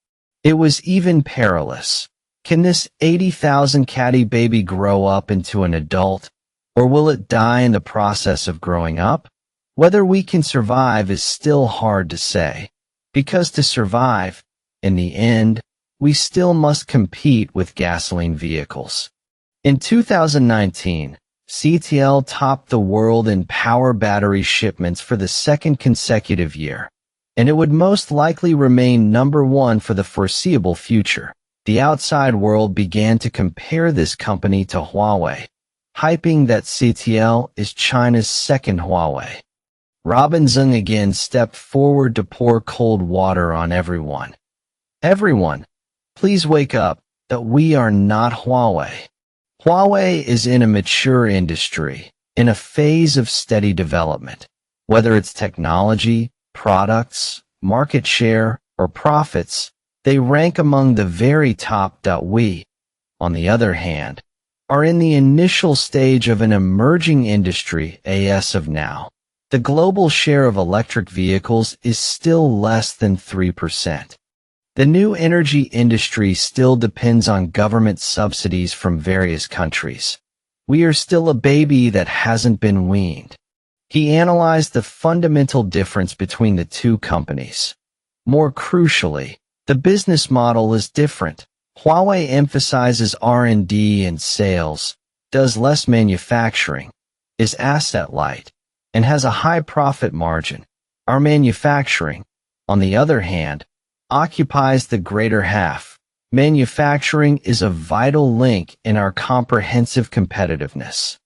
It was even perilous. Can this 80,000 caddy baby grow up into an adult, or will it die in the process of growing up? Whether we can survive is still hard to say, because to survive, in the end, we still must compete with gasoline vehicles. In 2019, CATL topped the world in power battery shipments for the second consecutive year, and it would most likely remain number one for the foreseeable future. The outside world began to compare this company to Huawei, hyping that CATL is China's second Huawei. Robin Zeng again stepped forward to pour cold water on everyone. Everyone, Please wake up that we are not Huawei. Huawei is in a mature industry, in a phase of steady development. Whether it's technology, products, market share, or profits, they rank among the very top. We, on the other hand, are in the initial stage of an emerging industry as of now. The global share of electric vehicles is still less than 3%. The new energy industry still depends on government subsidies from various countries. We are still a baby that hasn't been weaned. He analyzed the fundamental difference between the two companies. More crucially, the business model is different. Huawei emphasizes R&D and sales, does less manufacturing, is asset-light, and has a high profit margin. Our manufacturing, on the other hand, occupies the greater half. Manufacturing is a vital link in our comprehensive competitiveness.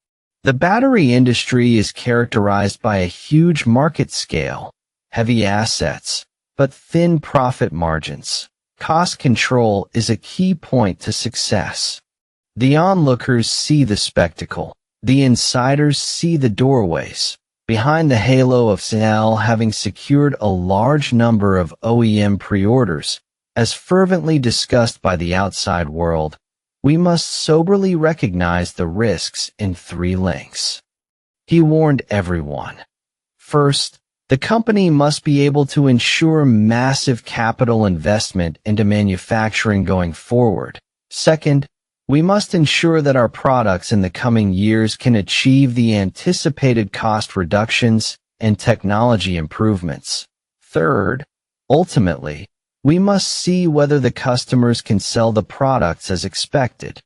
The battery industry is characterized by a huge market scale, heavy assets, but thin profit margins. Cost control is a key point to success. The onlookers see the spectacle. The insiders see the doorways. Behind the halo of CATL having secured a large number of OEM pre-orders, as fervently discussed by the outside world, we must soberly recognize the risks in 3 links. He warned everyone. First, the company must be able to ensure massive capital investment into manufacturing going forward. Second, we must ensure that our products in the coming years can achieve the anticipated cost reductions and technology improvements. Third, ultimately, we must see whether the customers can sell the products as expected.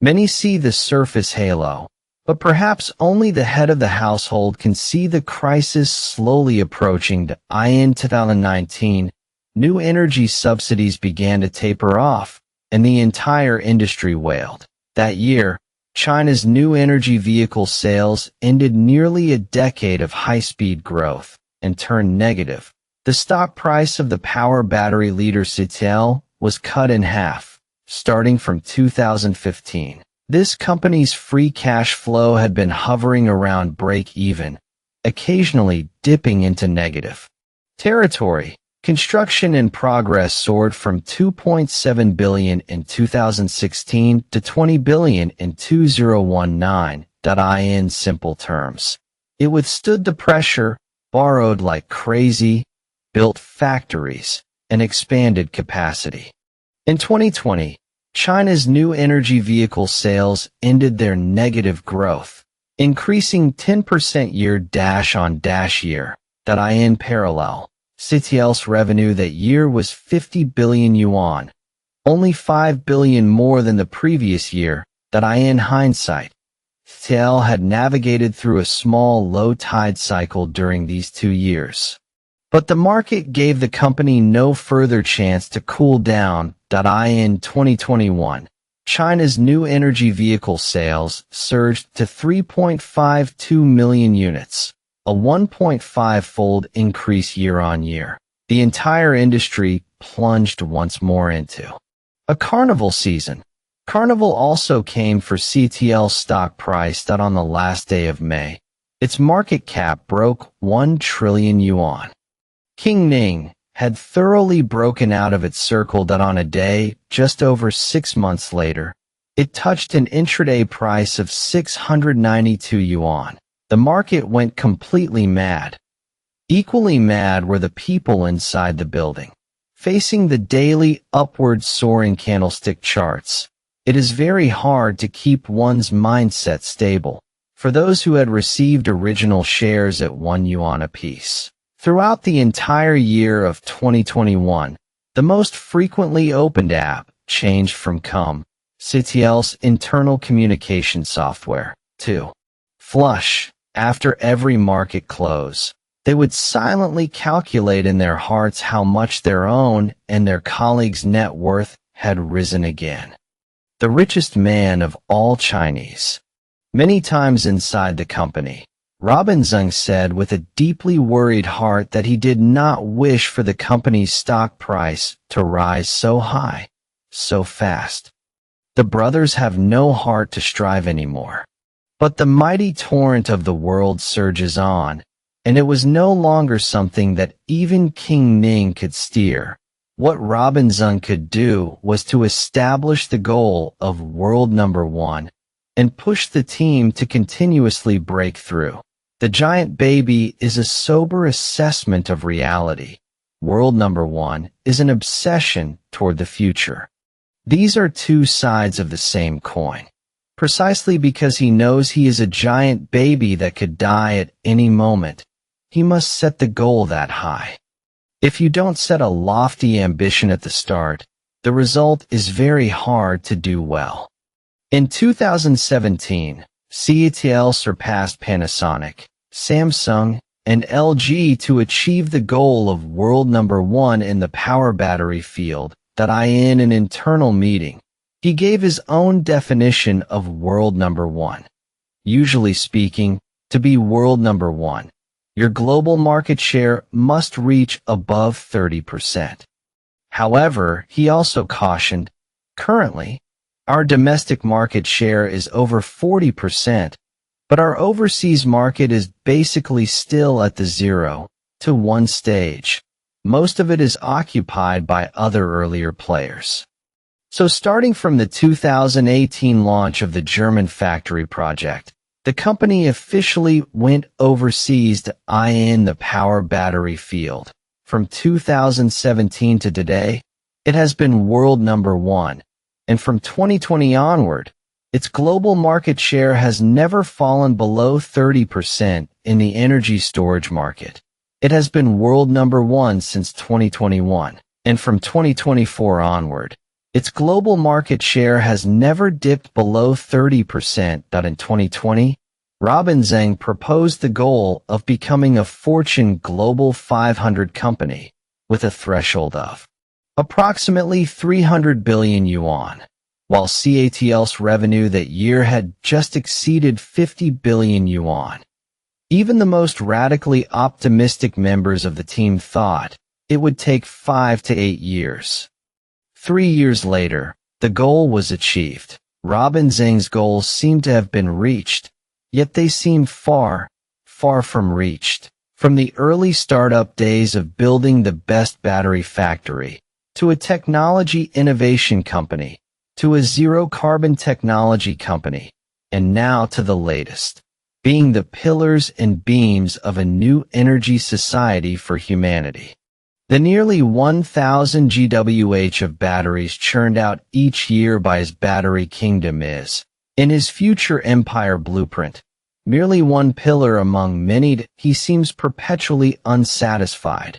Many see the surface halo, but perhaps only the head of the household can see the crisis slowly approaching. In 2019, new energy subsidies began to taper off, and the entire industry wailed. That year, China's new energy vehicle sales ended nearly a decade of high-speed growth and turned negative. The stock price of the power battery leader CATL was cut in half, starting from 2015. This company's free cash flow had been hovering around break-even, occasionally dipping into negative territory. Construction in progress soared from $2.7 billion in 2016 to $20 billion in 2019. In simple terms, it withstood the pressure, borrowed like crazy, built factories, and expanded capacity. In 2020, China's new energy vehicle sales ended their negative growth, increasing 10% year-on-year. In parallel, CATL's revenue that year was 50 billion yuan, only 5 billion more than the previous year. In hindsight, CATL had navigated through a small low-tide cycle during these 2 years. But the market gave the company no further chance to cool down. In 2021, China's new energy vehicle sales surged to 3.52 million units, a 1.5-fold increase year-on-year. The entire industry plunged once more into a carnival season. Carnival also came for CATL's stock price. On the last day of May, its market cap broke 1 trillion yuan. King Ning had thoroughly broken out of its circle. On a day, just over 6 months later, it touched an intraday price of 692 yuan. The market went completely mad. Equally mad were the people inside the building. Facing the daily upward soaring candlestick charts, it is very hard to keep one's mindset stable for those who had received original shares at 1 yuan apiece. Throughout the entire year of 2021, the most frequently opened app changed from CATL's internal communication software to Flush. After every market close, they would silently calculate in their hearts how much their own and their colleagues' net worth had risen again. The richest man of all Chinese. Many times inside the company, Robin Zeng said with a deeply worried heart that he did not wish for the company's stock price to rise so high. so fast. The brothers have no heart to strive anymore. But the mighty torrent of the world surges on, and it was no longer something that even King Ning could steer. What Robin Zeng could do was to establish the goal of world number one and push the team to continuously break through. The giant baby is a sober assessment of reality. World number one is an obsession toward the future. These are two sides of the same coin. Precisely because he knows he is a giant baby that could die at any moment, he must set the goal that high. If you don't set a lofty ambition at the start, the result is very hard to do well. In 2017, CATL surpassed Panasonic, Samsung, and LG to achieve the goal of world number one in the power battery field. In an internal meeting, he gave his own definition of world number one. Usually speaking, to be world number one, your global market share must reach above 30%. However, he also cautioned, currently, our domestic market share is over 40%, but our overseas market is basically still at the 0 to 1 stage. Most of it is occupied by other earlier players. So starting from the 2018 launch of the German factory project, the company officially went overseas to in the power battery field. From 2017 to today, it has been world number one, and from 2020 onward, its global market share has never fallen below 30% in the energy storage market. It has been world number one since 2021, and from 2024 onward, its global market share has never dipped below 30%. In 2020, Robin Zeng proposed the goal of becoming a Fortune Global 500 company with a threshold of approximately 300 billion yuan, while CATL's revenue that year had just exceeded 50 billion yuan. Even the most radically optimistic members of the team thought it would take 5 to 8 years. 3 years later, the goal was achieved. Robin Zeng's goals seemed to have been reached, yet they seemed far, far from reached. From the early startup days of building the best battery factory, to a technology innovation company, to a zero-carbon technology company, and now to the latest, being the pillars and beams of a new energy society for humanity. The nearly 1,000 GWh of batteries churned out each year by his battery kingdom is, in his future empire blueprint, merely one pillar among many. He seems perpetually unsatisfied,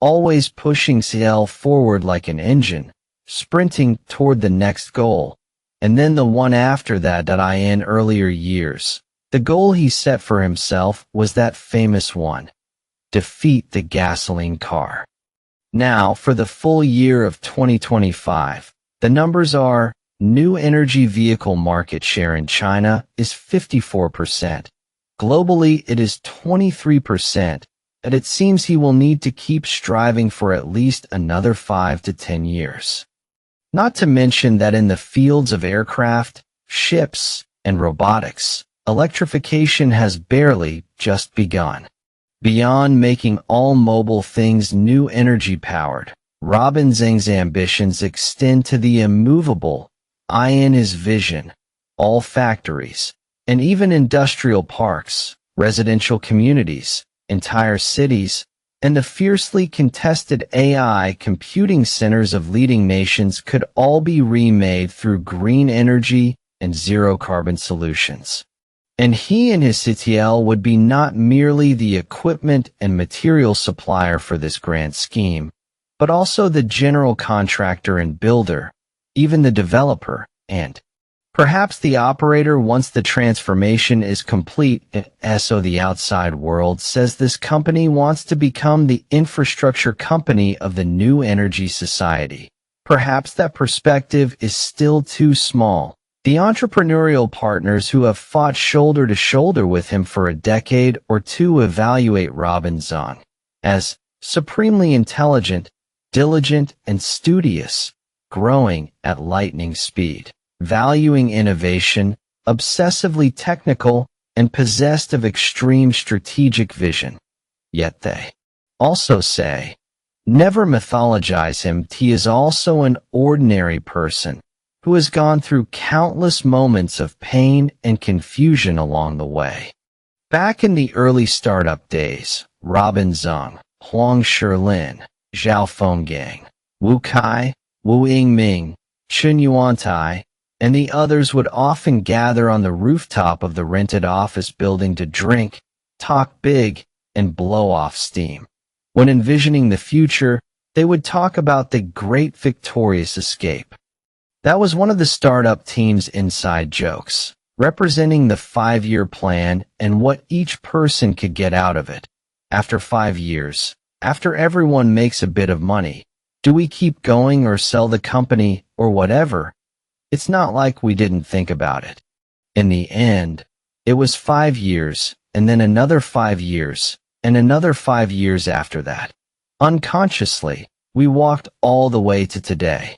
always pushing CATL forward like an engine, sprinting toward the next goal, and then the one after that. In earlier years, the goal he set for himself was that famous one: defeat the gasoline car. Now, for the full year of 2025, the numbers are: new energy vehicle market share in China is 54%. Globally, it is 23%, and it seems he will need to keep striving for at least another 5 to 10 years. Not to mention that in the fields of aircraft, ships, and robotics, electrification has barely just begun. Beyond making all mobile things new energy-powered, Robin Zeng's ambitions extend to the immovable. In his vision, all factories, and even industrial parks, residential communities, entire cities, and the fiercely contested AI computing centers of leading nations could all be remade through green energy and zero-carbon solutions. And he and his CATL would be not merely the equipment and material supplier for this grand scheme, but also the general contractor and builder, even the developer, and perhaps the operator once the transformation is complete. So the outside world says this company wants to become the infrastructure company of the new energy society. Perhaps that perspective is still too small. The entrepreneurial partners who have fought shoulder to shoulder with him for a decade or two evaluate Robin Zeng as supremely intelligent, diligent, and studious, growing at lightning speed, valuing innovation, obsessively technical, and possessed of extreme strategic vision. Yet they also say, never mythologize him. He is also an ordinary person who has gone through countless moments of pain and confusion along the way. Back in the early startup days, Robin Zeng, Huang Shilin, Zhao Fenggang, Wu Kai, Wu Yingming, Chen Yuantai, and the others would often gather on the rooftop of the rented office building to drink, talk big, and blow off steam. When envisioning the future, they would talk about the great victorious escape. That was one of the startup team's inside jokes, representing the 5-year plan and what each person could get out of it. After 5 years, after everyone makes a bit of money, do we keep going or sell the company or whatever? It's not like we didn't think about it. In the end, it was 5 years, and then another 5 years, and another 5 years after that. Unconsciously, we walked all the way to today.